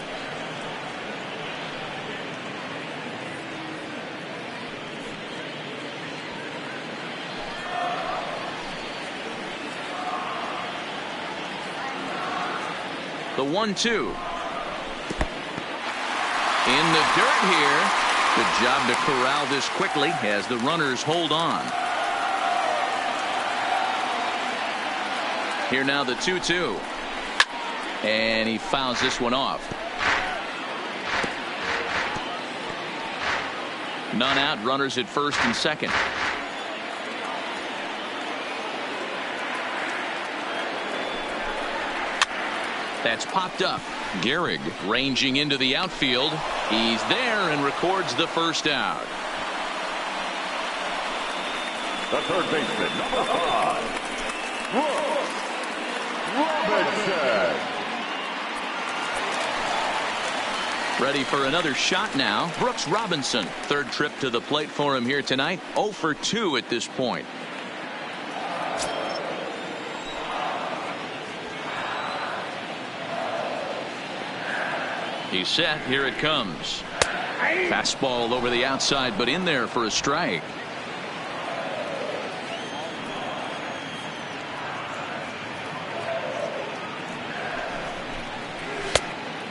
The 1-2. In the dirt here. Good job to corral this quickly as the runners hold on. Here now the 2-2. And he fouls this one off. None out, runners at first and second. That's popped up. Gehrig ranging into the outfield. He's there and records the first out. the third baseman, number 5. Robinson. Ready for another shot now. Brooks Robinson, third trip to the plate for him here tonight. 0 for 2 at this point. He's set. Here it comes. Fastball over the outside, but in there for a strike.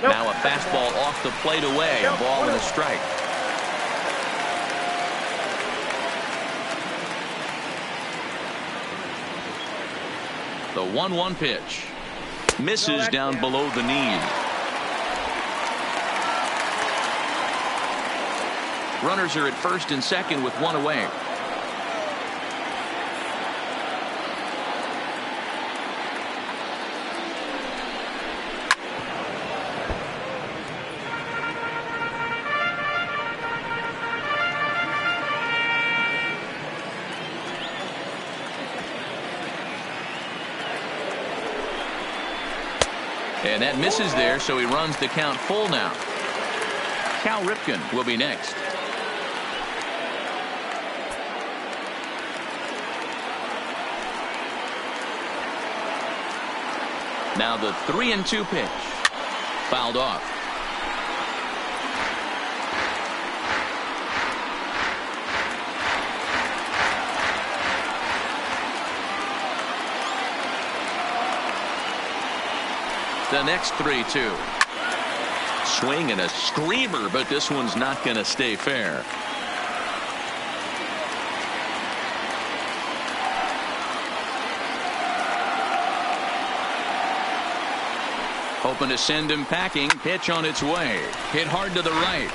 Now a fastball off the plate away. A ball and a strike. The 1-1 pitch. Misses down below the knee. Runners are at first and second with one away. And that misses there, so he runs the count full now. Cal Ripken will be next. Now the 3-2 pitch. Fouled off. The next 3-2. Swing and a screamer, but this one's not going to stay fair. Hoping to send him packing. Pitch on its way. Hit hard to the right.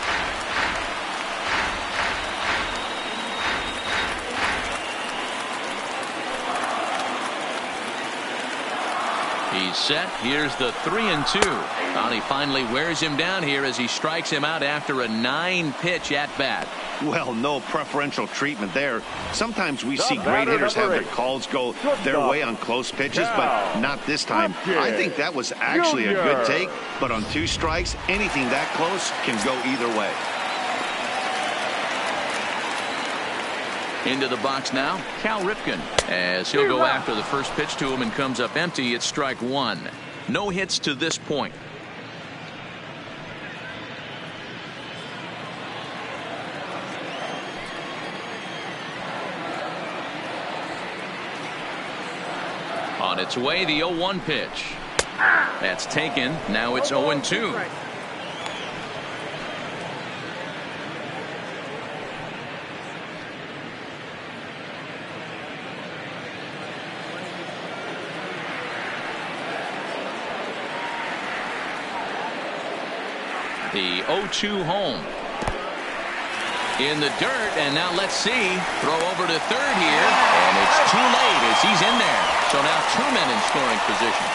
He's set. Here's the 3-2. And he finally wears him down here as he strikes him out after a 9-pitch at bat. Well, no preferential treatment there. Sometimes we see great hitters have their calls go their way on close pitches, but not this time. I think that was actually a good take, but on 2 strikes, anything that close can go either way. Into the box now, Cal Ripken, as he'll go after the first pitch to him and comes up empty. It's strike 1. No hits to this point. On its way, the 0-1 pitch. That's taken. Now it's 0-2. The 0-2 home. In the dirt, and now let's see. Throw over to third here, and it's too late as he's in there. So now 2 men in scoring position.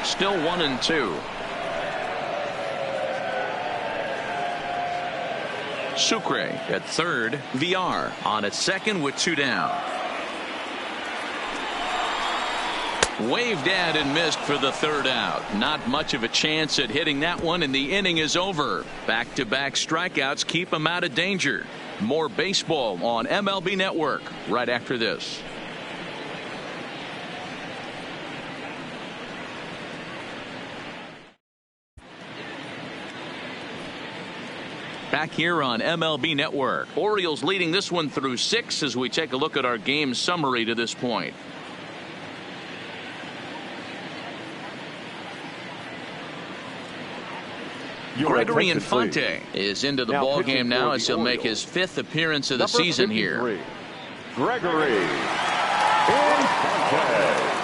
Still 1-2. Sucre at third. VR on at second with 2 down. Waved at and missed for the 3rd out. Not much of a chance at hitting that one, and the inning is over. Back-to-back strikeouts keep him out of danger. More baseball on MLB Network right after this. Back here on MLB Network. Orioles leading this one through 6 as we take a look at our game summary to this point. Gregory Infante is into the ball game now as he'll make his 5th appearance of the season here. Gregory Infante.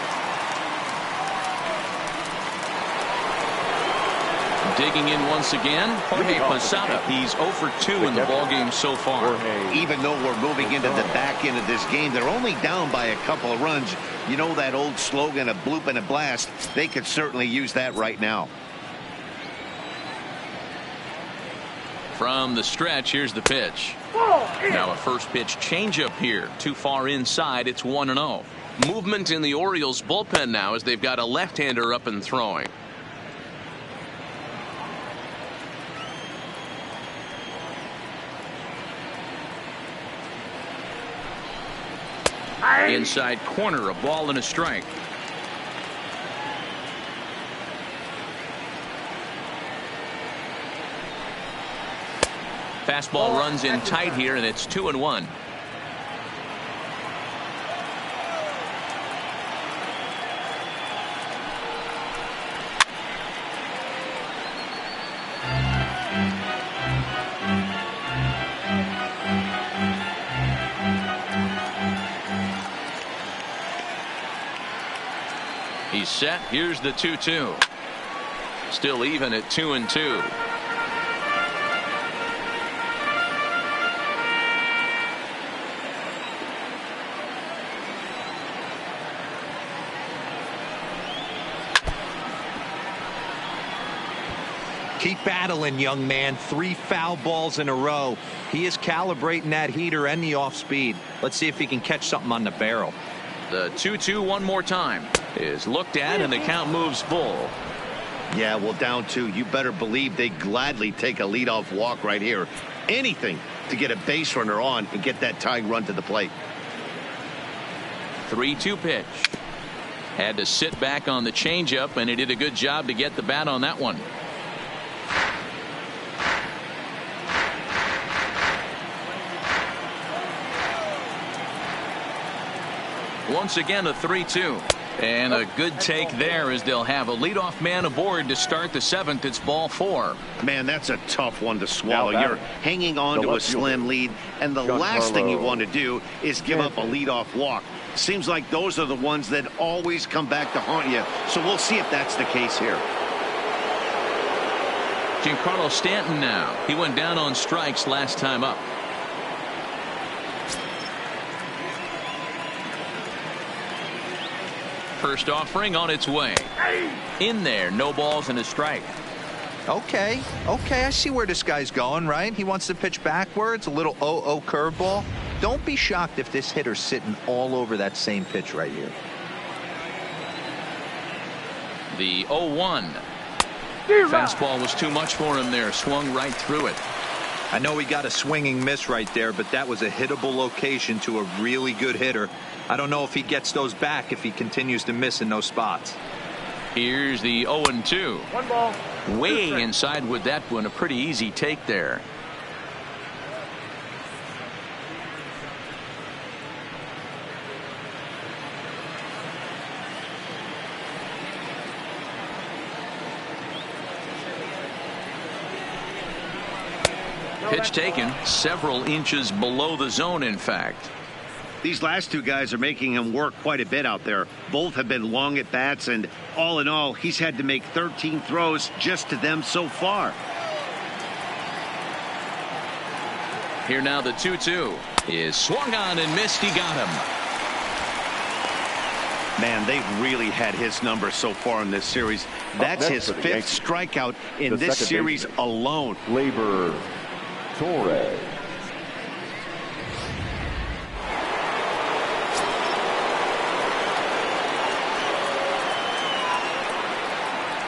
Digging in once again, Jorge Posada. He's 0 for 2 in the ballgame so far. Even though we're moving into the back end of this game, they're only down by a couple of runs. You know that old slogan, a bloop and a blast? They could certainly use that right now. From the stretch, here's the pitch. Now a first pitch changeup here. Too far inside. It's 1-0. Movement in the Orioles bullpen now as they've got a left-hander up and throwing. Inside corner, a ball and a strike. Fastball runs in tight here, and it's 2-1. He's set. Here's the 2-2. Still even at 2-2. Keep battling, young man. 3 foul balls in a row. He is calibrating that heater and the off speed. Let's see if he can catch something on the barrel. The 2-2 one more time is looked at, and the count moves full. Yeah, well, down 2. You better believe they gladly take a leadoff walk right here. Anything to get a base runner on and get that tying run to the plate. 3-2 pitch. Had to sit back on the changeup, and he did a good job to get the bat on that one. Once again, a 3-2. And a good take there as they'll have a leadoff man aboard to start the 7th. It's ball 4. Man, that's a tough one to swallow. You're hanging on to a slim lead, and the last thing you want to do is give up a leadoff walk. Seems like those are the ones that always come back to haunt you. So we'll see if that's the case here. Giancarlo Stanton now. He went down on strikes last time up. First offering on its way. In there, no balls and a strike. Okay, I see where this guy's going, right? He wants to pitch backwards, a little 0-0 curveball. Don't be shocked if this hitter's sitting all over that same pitch right here. The 0-1. Fastball was too much for him there. Swung right through it. I know he got a swinging miss right there, but that was a hittable location to a really good hitter. I don't know if he gets those back if he continues to miss in those spots. Here's the 0-2. 1 ball. Way inside with that one. A pretty easy take there. Pitch taken several inches below the zone, in fact. These last 2 guys are making him work quite a bit out there. Both have been long at bats, and all in all, he's had to make 13 throws just to them so far. Here now the 2-2 is swung on and missed. He got him. Man, they've really had his number so far in this series. That's his 5th strikeout in this series alone. Labor Torres.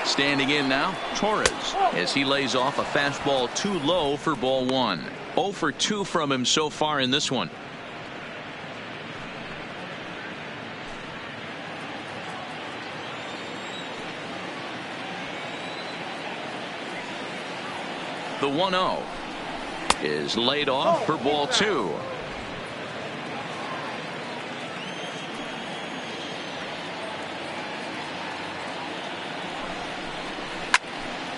Standing in now, Torres, as he lays off a fastball too low for ball 1. 0 for 2 from him so far in this one. The 1-0 is laid off for ball 2.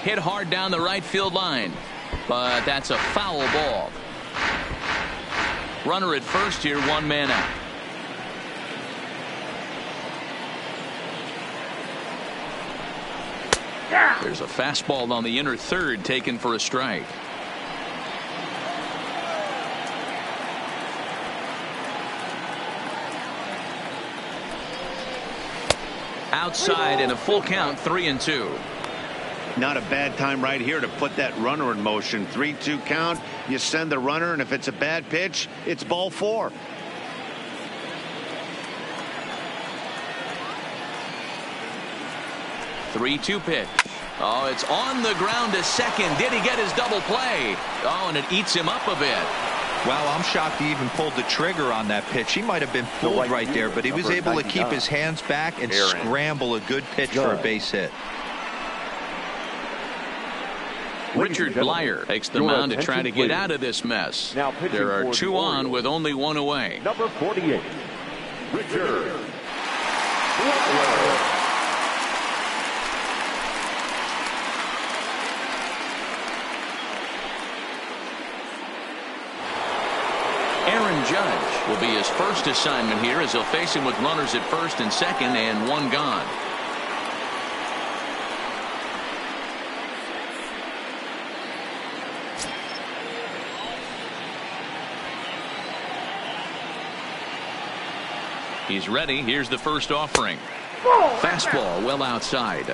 Hit hard down the right field line, but that's a foul ball. Runner at first here, 1 man out. There's a fastball on the inner third taken for a strike. Outside in a full count, 3-2. Not a bad time right here to put that runner in motion. 3-2 count. You send the runner, and if it's a bad pitch, it's ball 4. Three-two pitch. Oh, it's on the ground to second. Did he get his double play? Oh, and it eats him up a bit. Well, I'm shocked he even pulled the trigger on that pitch. He might have been fooled right there, but he was able to keep his hands back and scramble a good pitch for a base hit. Richard Blyer takes the mound to try to get out of this mess. There are 2 on with only 1 away. Number 48, Richard Blyer. Aaron Judge will be his first assignment here as he'll face him with runners at first and second and 1 gone. He's ready. Here's the first offering. Fastball well outside.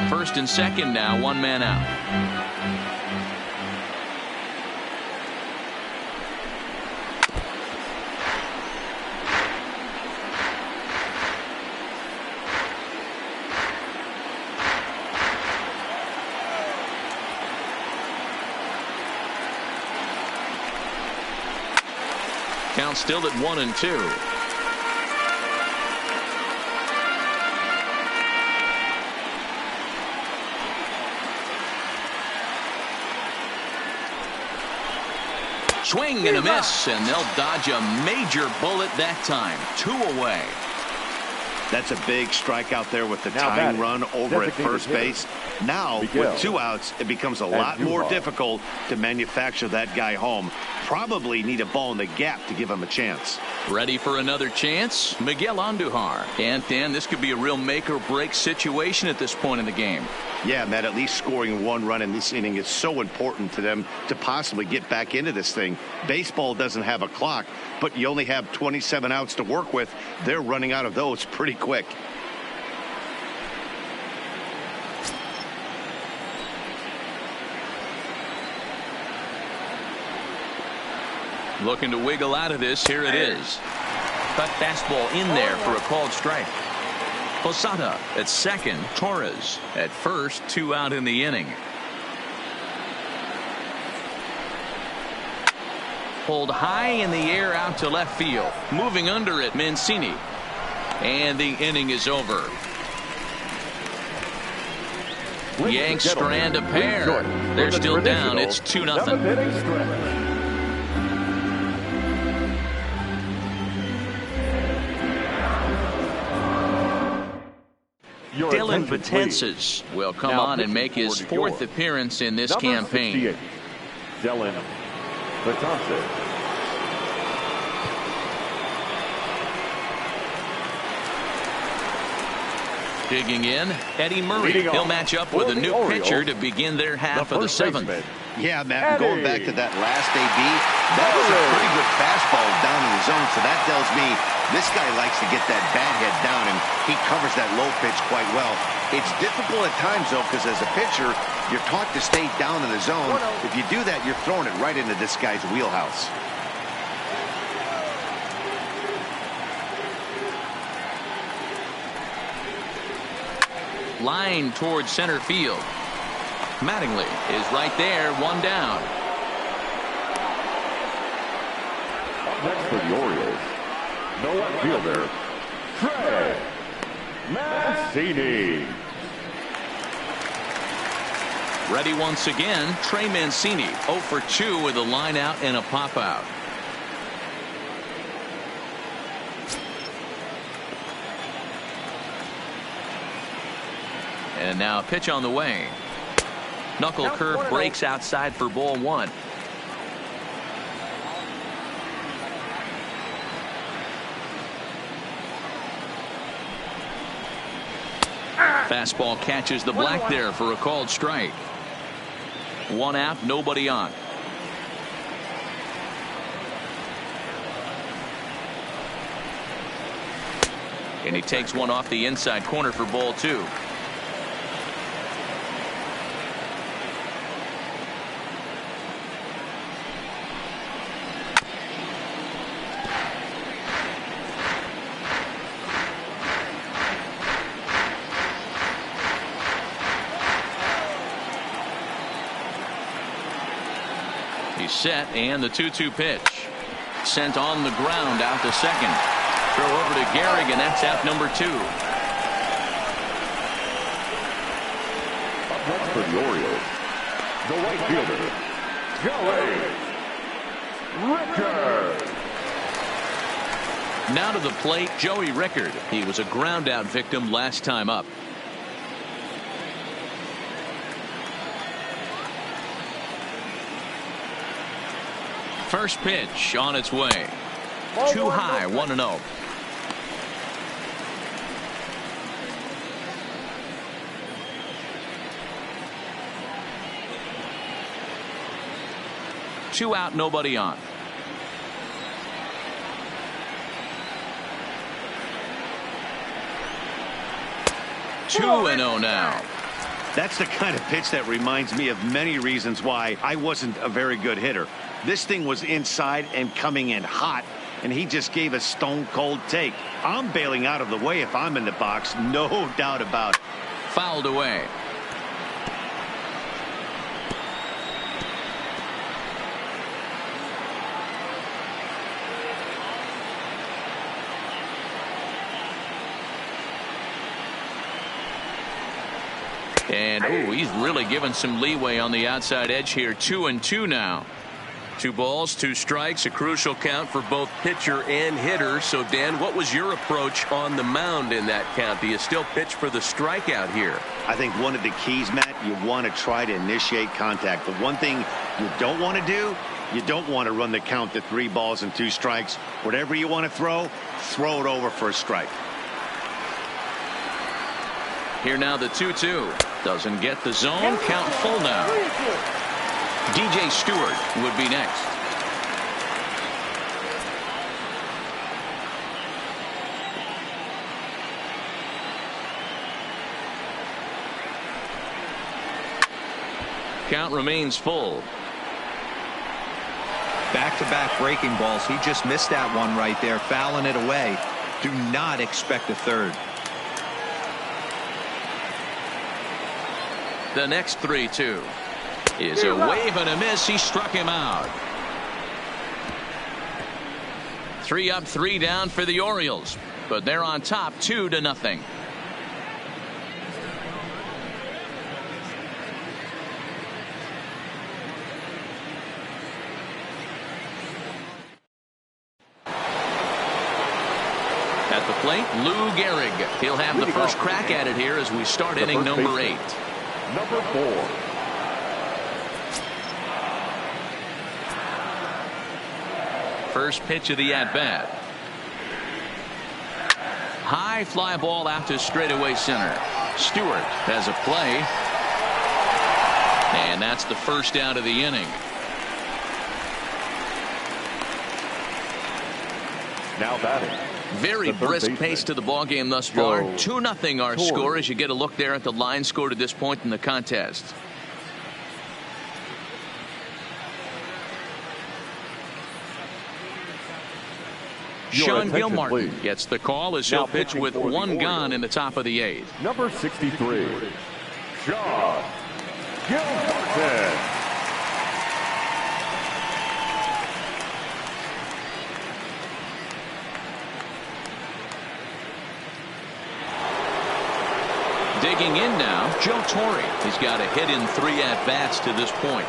First and second now, 1 man out. Count still at 1-2. Swing and a miss, and they'll dodge a major bullet that time. 2 away. That's a big strikeout there with the tying run over at first base. Now, with 2 outs, it becomes a lot more difficult to manufacture that guy home. Probably need a ball in the gap to give him a chance. Ready for another chance? Miguel Andujar. And Dan, this could be a real make or break situation at this point in the game. Yeah, Matt, at least scoring 1 run in this inning is so important to them to possibly get back into this thing. Baseball doesn't have a clock, but you only have 27 outs to work with. They're running out of those pretty quick. Looking to wiggle out of this. Here it is. Cut fastball in there for a called strike. Posada at second. Torres at first. 2 out in the inning. Pulled high in the air out to left field. Moving under it, Mancini. And the inning is over. Yanks strand a pair. They're still down. It's 2-0. Dylan Betances will come on and make his 4th appearance in this campaign. Dylan Betances. Digging in, Eddie Murray. He'll match up with a new pitcher to begin their half of the 7th. Yeah, Matt, going back to that last AB, that was a pretty good fastball down in the zone, so that tells me this guy likes to get that bat head down, and he covers that low pitch quite well. It's difficult at times, though, because as a pitcher, you're taught to stay down in the zone. If you do that, you're throwing it right into this guy's wheelhouse. Line towards center field. Mattingly is right there, 1 down. Up next for the Orioles, no outfielder, Trey Mancini. Ready once again, Trey Mancini. 0 for 2 with a line out and a pop out. And now a pitch on the way. Knuckle curve breaks outside for ball 1. Fastball catches the black there for a called strike. 1 out, nobody on. And he takes one off the inside corner for ball 2. He's set, and the 2-2 pitch. Sent on the ground out to second. Throw over to Gehrig, and that's out number 2. Up next for the Orioles, the right fielder, Joey Rickard. Now to the plate, Joey Rickard. He was a ground out victim last time up. First pitch on its way. Too high, 1-0. Two out, nobody on. Two and 0 now. That's the kind of pitch that reminds me of many reasons why I wasn't a very good hitter. This thing was inside and coming in hot, and he just gave a stone cold take. I'm bailing out of the way if I'm in the box, no doubt about it. Fouled away. And he's really given some leeway on the outside edge here. 2-2 now. 2 balls, 2 strikes, a crucial count for both pitcher and hitter. So, Dan, what was your approach on the mound in that count? Do you still pitch for the strikeout here? I think one of the keys, Matt, you want to try to initiate contact. The one thing you don't want to do, you don't want to run the count to 3 balls and 2 strikes. Whatever you want to throw it over for a strike. Here now the 2-2. Doesn't get the zone. Count full now. DJ Stewart would be next. Count remains full. Back-to-back breaking balls. He just missed that one right there, fouling it away. Do not expect a third. The next 3-2 is a wave and a miss. He struck him out. 3 up, 3 down for the Orioles, but they're on top 2-0. At the plate, Lou Gehrig. He'll have the first crack at it here as we start inning number 8. Number 4. First pitch of the at-bat. High fly ball out to straightaway center. Stewart has a play. And that's the first out of the inning. Now batting. Very brisk pace to the ball game thus far. 2-0 our score as you get a look there at the line score to this point in the contest. Sean Gilmartin gets the call as he'll pitch with 1 gone in the top of the 8th. Number 63, Sean Gilmartin. Digging in now, Joe Torre. He's got a hit in 3 at-bats to this point.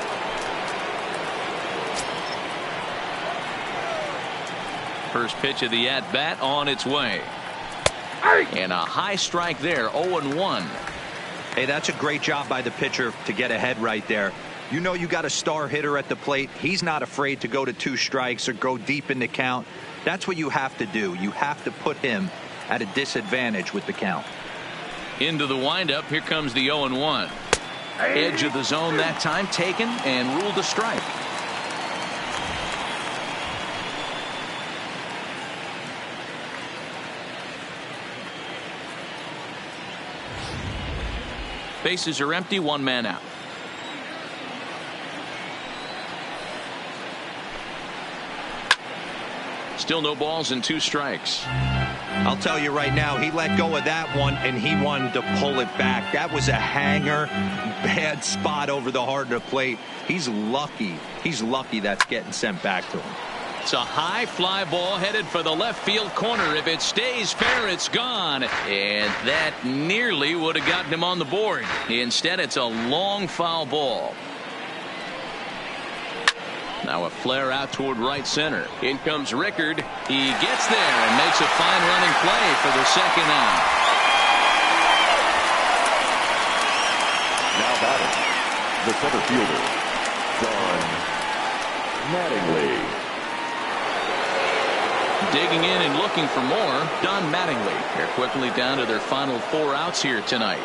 First pitch of the at-bat on its way. And a high strike there, 0-1. Hey, that's a great job by the pitcher to get ahead right there. You know you got a star hitter at the plate. He's not afraid to go to 2 strikes or go deep in the count. That's what you have to do. You have to put him at a disadvantage with the count. Into the windup. Here comes the 0-1. Edge of the zone that time taken and ruled a strike. Bases are empty, one man out. Still no balls and 2 strikes. I'll tell you right now, he let go of that one and he wanted to pull it back. That was a hanger, bad spot over the heart of the plate. He's lucky. He's lucky that's getting sent back to him. It's a high fly ball headed for the left field corner. If it stays fair, it's gone. And that nearly would have gotten him on the board. Instead, it's a long foul ball. Now a flare out toward right center. In comes Rickard. He gets there and makes a fine running play for the second out. Now batting, the center fielder, Don Mattingly. Digging in and looking for more, Don Mattingly. They're quickly down to their final 4 outs here tonight.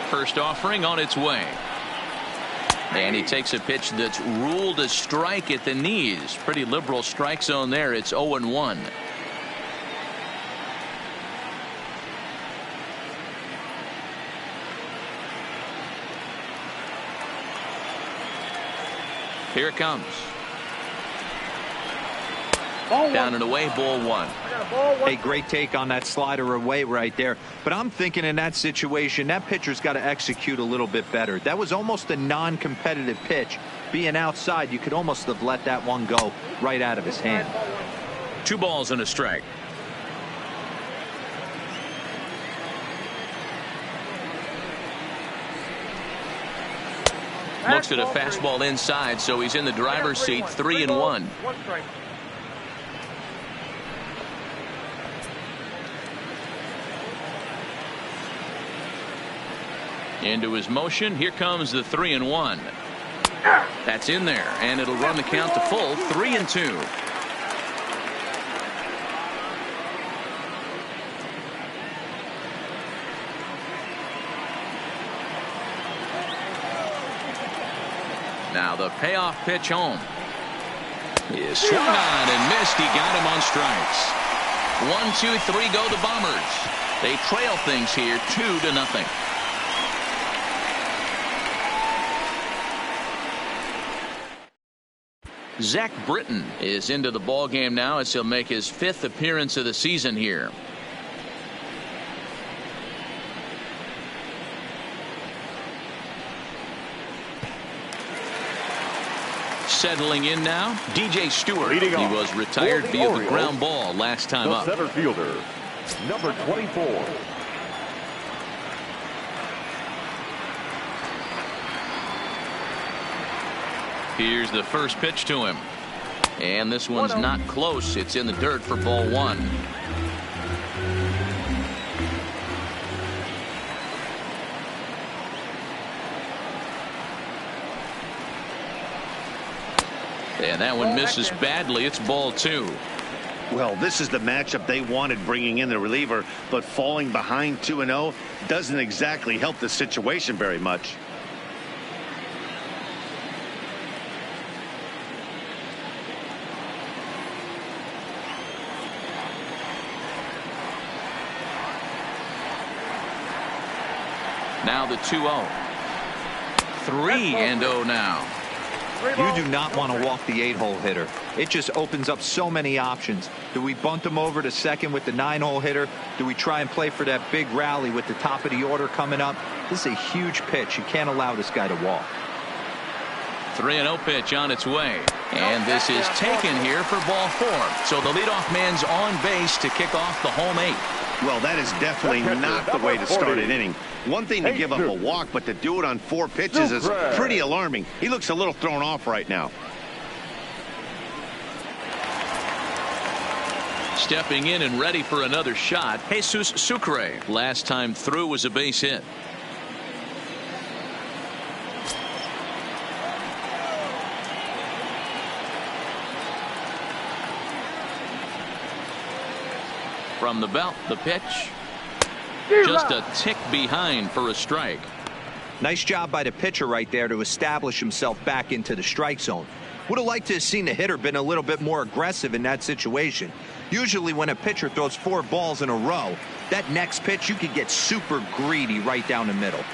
First offering on its way. And he takes a pitch that's ruled a strike at the knees. Pretty liberal strike zone there. It's 0-1. Here it comes. Down and away, ball 1. A great take on that slider away right there. But I'm thinking in that situation, that pitcher's got to execute a little bit better. That was almost a non-competitive pitch. Being outside, you could almost have let that one go right out of his hand. 2 balls and a strike. Looks at a fastball inside, so he's in the driver's seat. 3-1. Into his motion. Here comes the 3-1. That's in there, and it'll run the count to full. 3-2. Now the payoff pitch home. He swung on and missed. He got him on strikes. 1, 2, 3 go the Bombers. They trail things here 2-0. Zach Britton is into the ball game now as he'll make his 5th appearance of the season here. Settling in now, DJ Stewart. He was retired via the ground ball last time up. The center fielder, number 24. Here's the first pitch to him. And this one's not close. It's in the dirt for ball 1. And that one misses badly. It's ball 2. Well, this is the matchup they wanted, bringing in the reliever, but falling behind 2-0 doesn't exactly help the situation very much. Now the 2-0. 3-0 now. You do not want to walk the 8-hole hitter. It just opens up so many options. Do we bunt him over to second with the 9-hole hitter? Do we try and play for that big rally with the top of the order coming up? This is a huge pitch. You can't allow this guy to walk. 3-0 pitch on its way. And this is taken here for ball 4. So the leadoff man's on base to kick off the home 8. Well, that is definitely not the way to start an inning. One thing to give up a walk, but to do it on 4 pitches is pretty alarming. He looks a little thrown off right now. Stepping in and ready for another shot, Jesus Sucre. Last time through was a base hit. From the belt, the pitch. Just a tick behind for a strike. Nice job by the pitcher right there to establish himself back into the strike zone. Would have liked to have seen the hitter been a little bit more aggressive in that situation. Usually when a pitcher throws 4 balls in a row, that next pitch you could get super greedy right down the middle.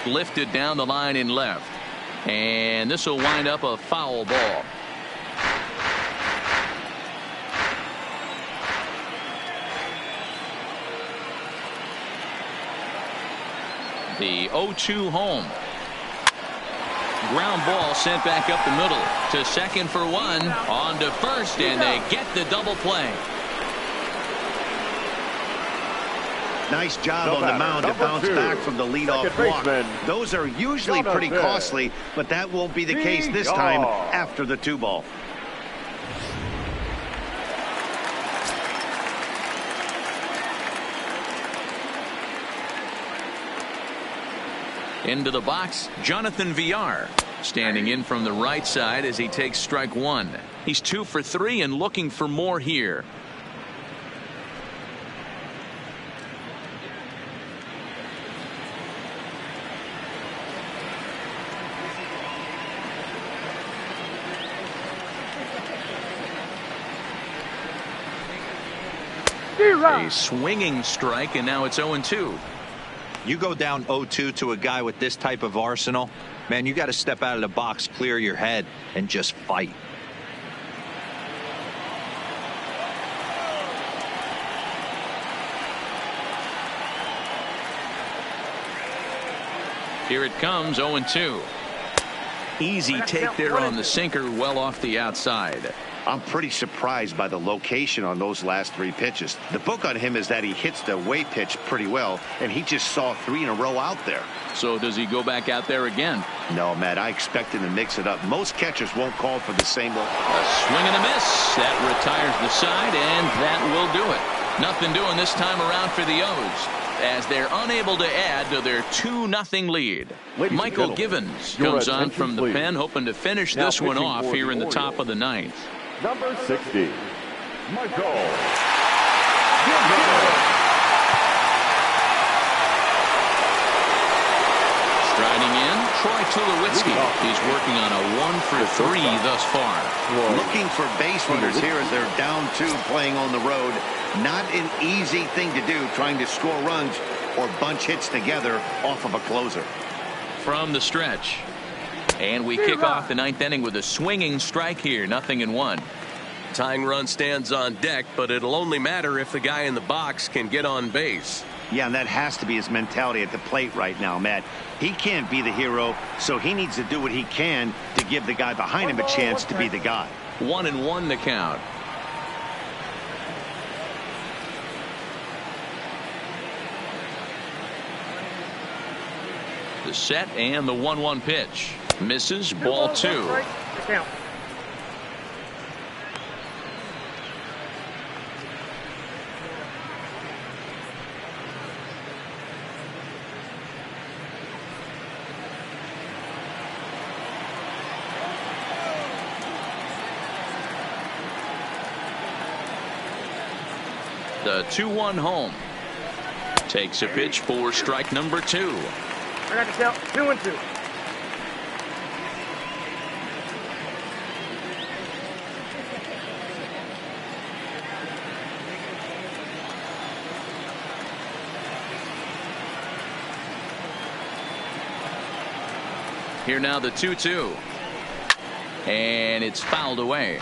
Lifted down the line in left. And this will wind up a foul ball. The 0-2 home. Ground ball sent back up the middle to second for one, on to first, and they get the double play. Nice job on the mound to bounce back from the leadoff walk. Those are usually pretty costly, but that won't be the case this time after the 2-ball. Into the box, Jonathan Villar, standing in from the right side as he takes strike 1. He's 2 for 3 and looking for more here. A swinging strike, and now it's 0-2. You go down 0-2 to a guy with this type of arsenal, man, you got to step out of the box, clear your head, and just fight. Here it comes, 0-2. Easy take there on the sinker, well off the outside. I'm pretty surprised by the location on those last 3 pitches. The book on him is that he hits the away pitch pretty well, and he just saw 3 in a row out there. So does he go back out there again? No, Matt, I expect him to mix it up. Most catchers won't call for the same one. A swing and a miss. That retires the side, and that will do it. Nothing doing this time around for the O's, as they're unable to add to their 2-0 lead. Michael Givens comes on from the pen, hoping to finish this one off here in the top of the 9th. Number 60, Michael. Striding in, Troy Tulowitzki. He's working on a 1 for 3 thus far. Looking for base runners here as they're down 2 playing on the road. Not an easy thing to do, trying to score runs or bunch hits together off of a closer. From the stretch. And we kick off the 9th inning with a swinging strike here, 0-1. Tying run stands on deck, but it'll only matter if the guy in the box can get on base. Yeah, and that has to be his mentality at the plate right now, Matt. He can't be the hero, so he needs to do what he can to give the guy behind him a chance to be the guy. 1-1 the count. The set and the 1-1 pitch. Misses, ball 2. The 2-1 home. Takes a pitch for strike number 2. I got to tell 2-2. Here now the 2-2. And it's fouled away.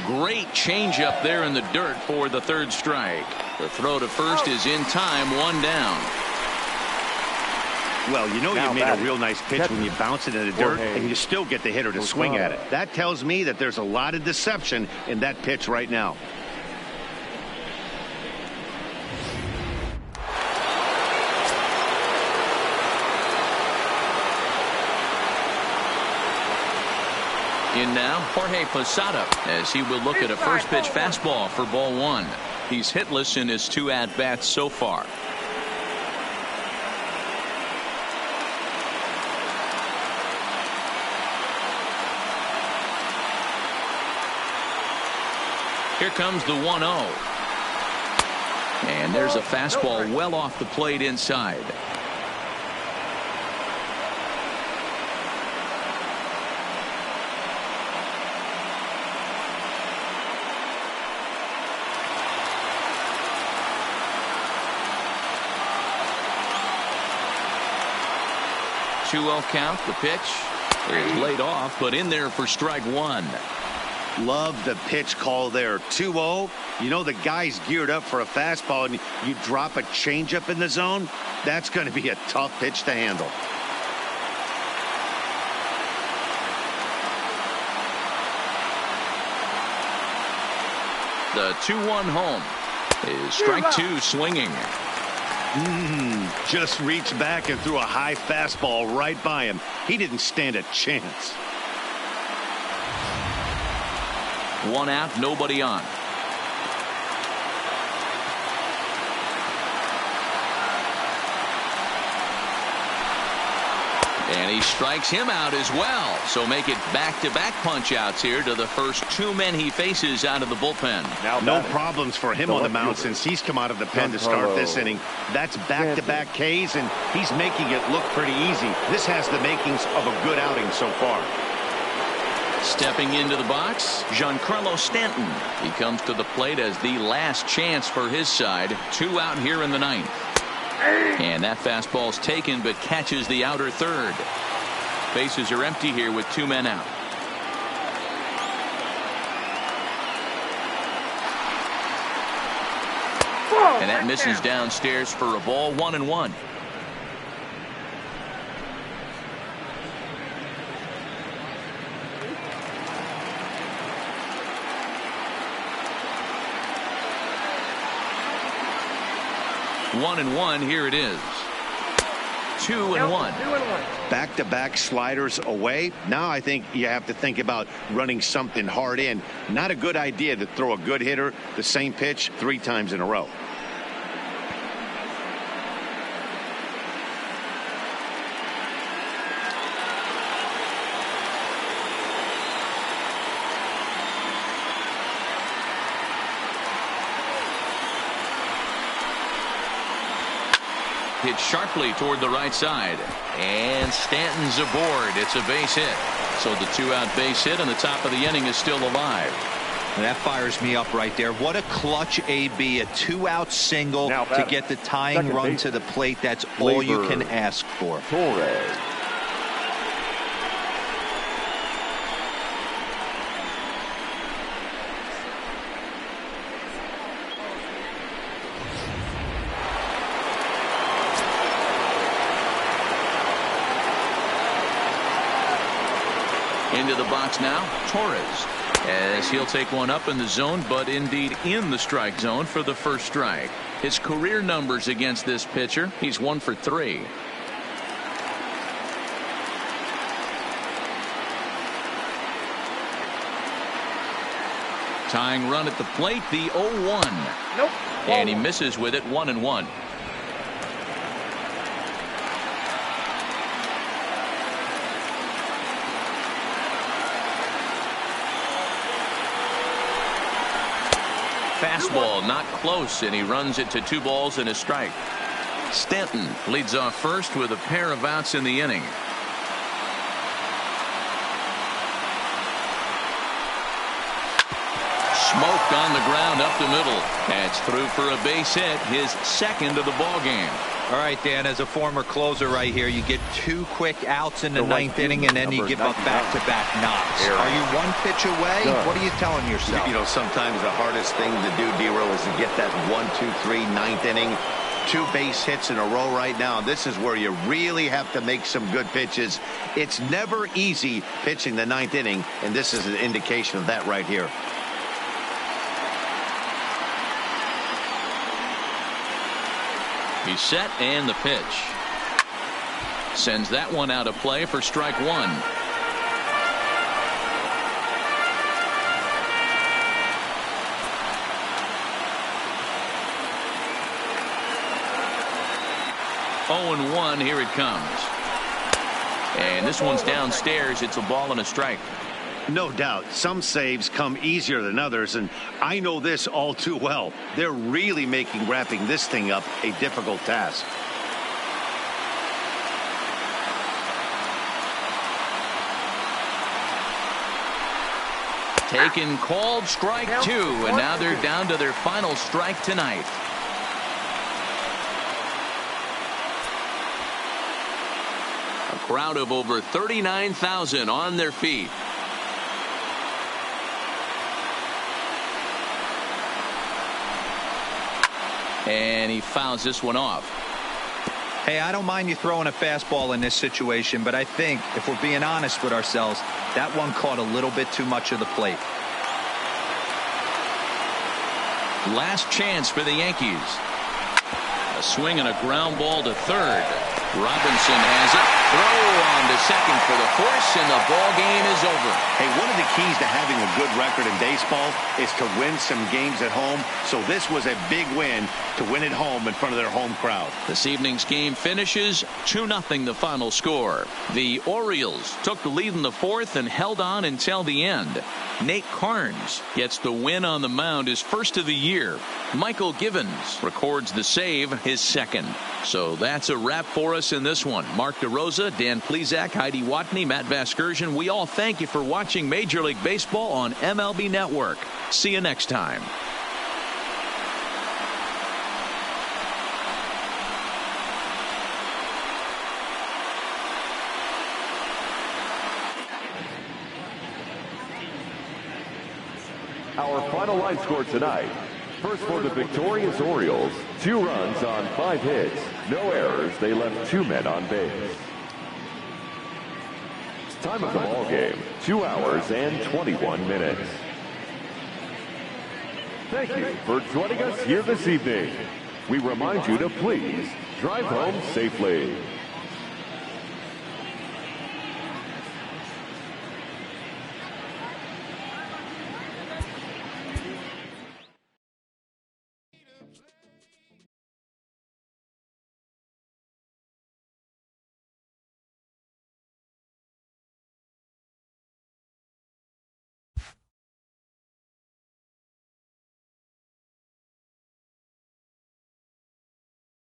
Great changeup there in the dirt for the 3rd strike. The throw to first is in time, 1 down. Well, you know you made a real nice pitch when you bounce it in the dirt and you still get the hitter to swing at it. That tells me that there's a lot of deception in that pitch right now. In now, Jorge Posada, as he will look at a first pitch fastball for ball one. He's hitless in his 2 at-bats so far. Here comes the 1-0. And there's a fastball well off the plate inside. Two-0 count. The pitch is laid off, but in there for strike one. Love the pitch call there. 2-0. You know the guy's geared up for a fastball, and you drop a changeup in the zone. That's going to be a tough pitch to handle. The 2-1 home is strike two swinging. Just reached back and threw a high fastball right by him. He didn't stand a chance. 1 out, nobody on. And he strikes him out as well. So make it back-to-back punch-outs here to the first 2 men he faces out of the bullpen. Now no problems for him on the mound since he's come out of the pen to start this inning. That's back-to-back Ks, and he's making it look pretty easy. This has the makings of a good outing so far. Stepping into the box, Giancarlo Stanton. He comes to the plate as the last chance for his side. 2 out here in the 9th. And that fastball's taken, but catches the outer third. Bases are empty here with 2 men out. And that misses downstairs for a ball. 1-1. One and one. Here it is. 2-1. Back-to-back sliders away. Now I think you have to think about running something hard in. Not a good idea to throw a good hitter the same pitch 3 times in a row. Hit sharply toward the right side, and Stanton's aboard. It's a base hit. So the 2-out base hit on the top of the inning is still alive. And that fires me up right there. What a clutch AB, a 2-out single to get the tying run to the plate. That's all you can ask for. Torres. Into the box now, Torres, as he'll take one up in the zone, but indeed in the strike zone for the first strike. His career numbers against this pitcher, he's 1 for 3. Tying run at the plate, the 0-1. Nope. And he misses with it. 1-1. Fastball not close, and he runs it to 2 balls and a strike. Stanton leads off first with a pair of outs in the inning. Smoked on the ground up the middle. That's through for a base hit, his 2nd of the ball game. All right, Dan, as a former closer right here, you get 2 quick outs in the 9th inning, and then you give up back-to-back knocks. Are you 1 pitch away? What are you telling yourself? You know, sometimes the hardest thing to do, D-Roll, is to get that 1, 2, 3, 9th inning. 2 base hits in a row right now. This is where you really have to make some good pitches. It's never easy pitching the 9th inning, and this is an indication of that right here. He's set, and the pitch. Sends that one out of play for strike 1. 0-1. Here it comes. And this one's downstairs. It's a ball and a strike. No doubt. Some saves come easier than others, and I know this all too well. They're really making wrapping this thing up a difficult task. Taken, called, strike 2, and now they're down to their final strike tonight. A crowd of over 39,000 on their feet. And he fouls this one off. Hey, I don't mind you throwing a fastball in this situation, but I think if we're being honest with ourselves, that one caught a little bit too much of the plate. Last chance for the Yankees. A swing and a ground ball to third. Robinson has it. Throw on to second for the force, and the ball game is over. Hey, one of the keys to having a good record in baseball is to win some games at home. So this was a big win to win at home in front of their home crowd. This evening's game finishes 2-0 the final score. The Orioles took the lead in the fourth and held on until the end. Nate Carnes gets the win on the mound, his first of the year. Michael Givens records the save, his second. So that's a wrap for us in this one. Mark DeRosa, Dan Plesac, Heidi Watney, Matt Vasgersian. We all thank you for watching Major League Baseball on MLB Network. See you next time. Our final line score tonight. First for the victorious Orioles, 2 runs on 5 hits. No errors. They left 2 men on base. Time of the ball game, 2 hours and 21 minutes. Thank you for joining us here this evening. We remind you to please drive home safely.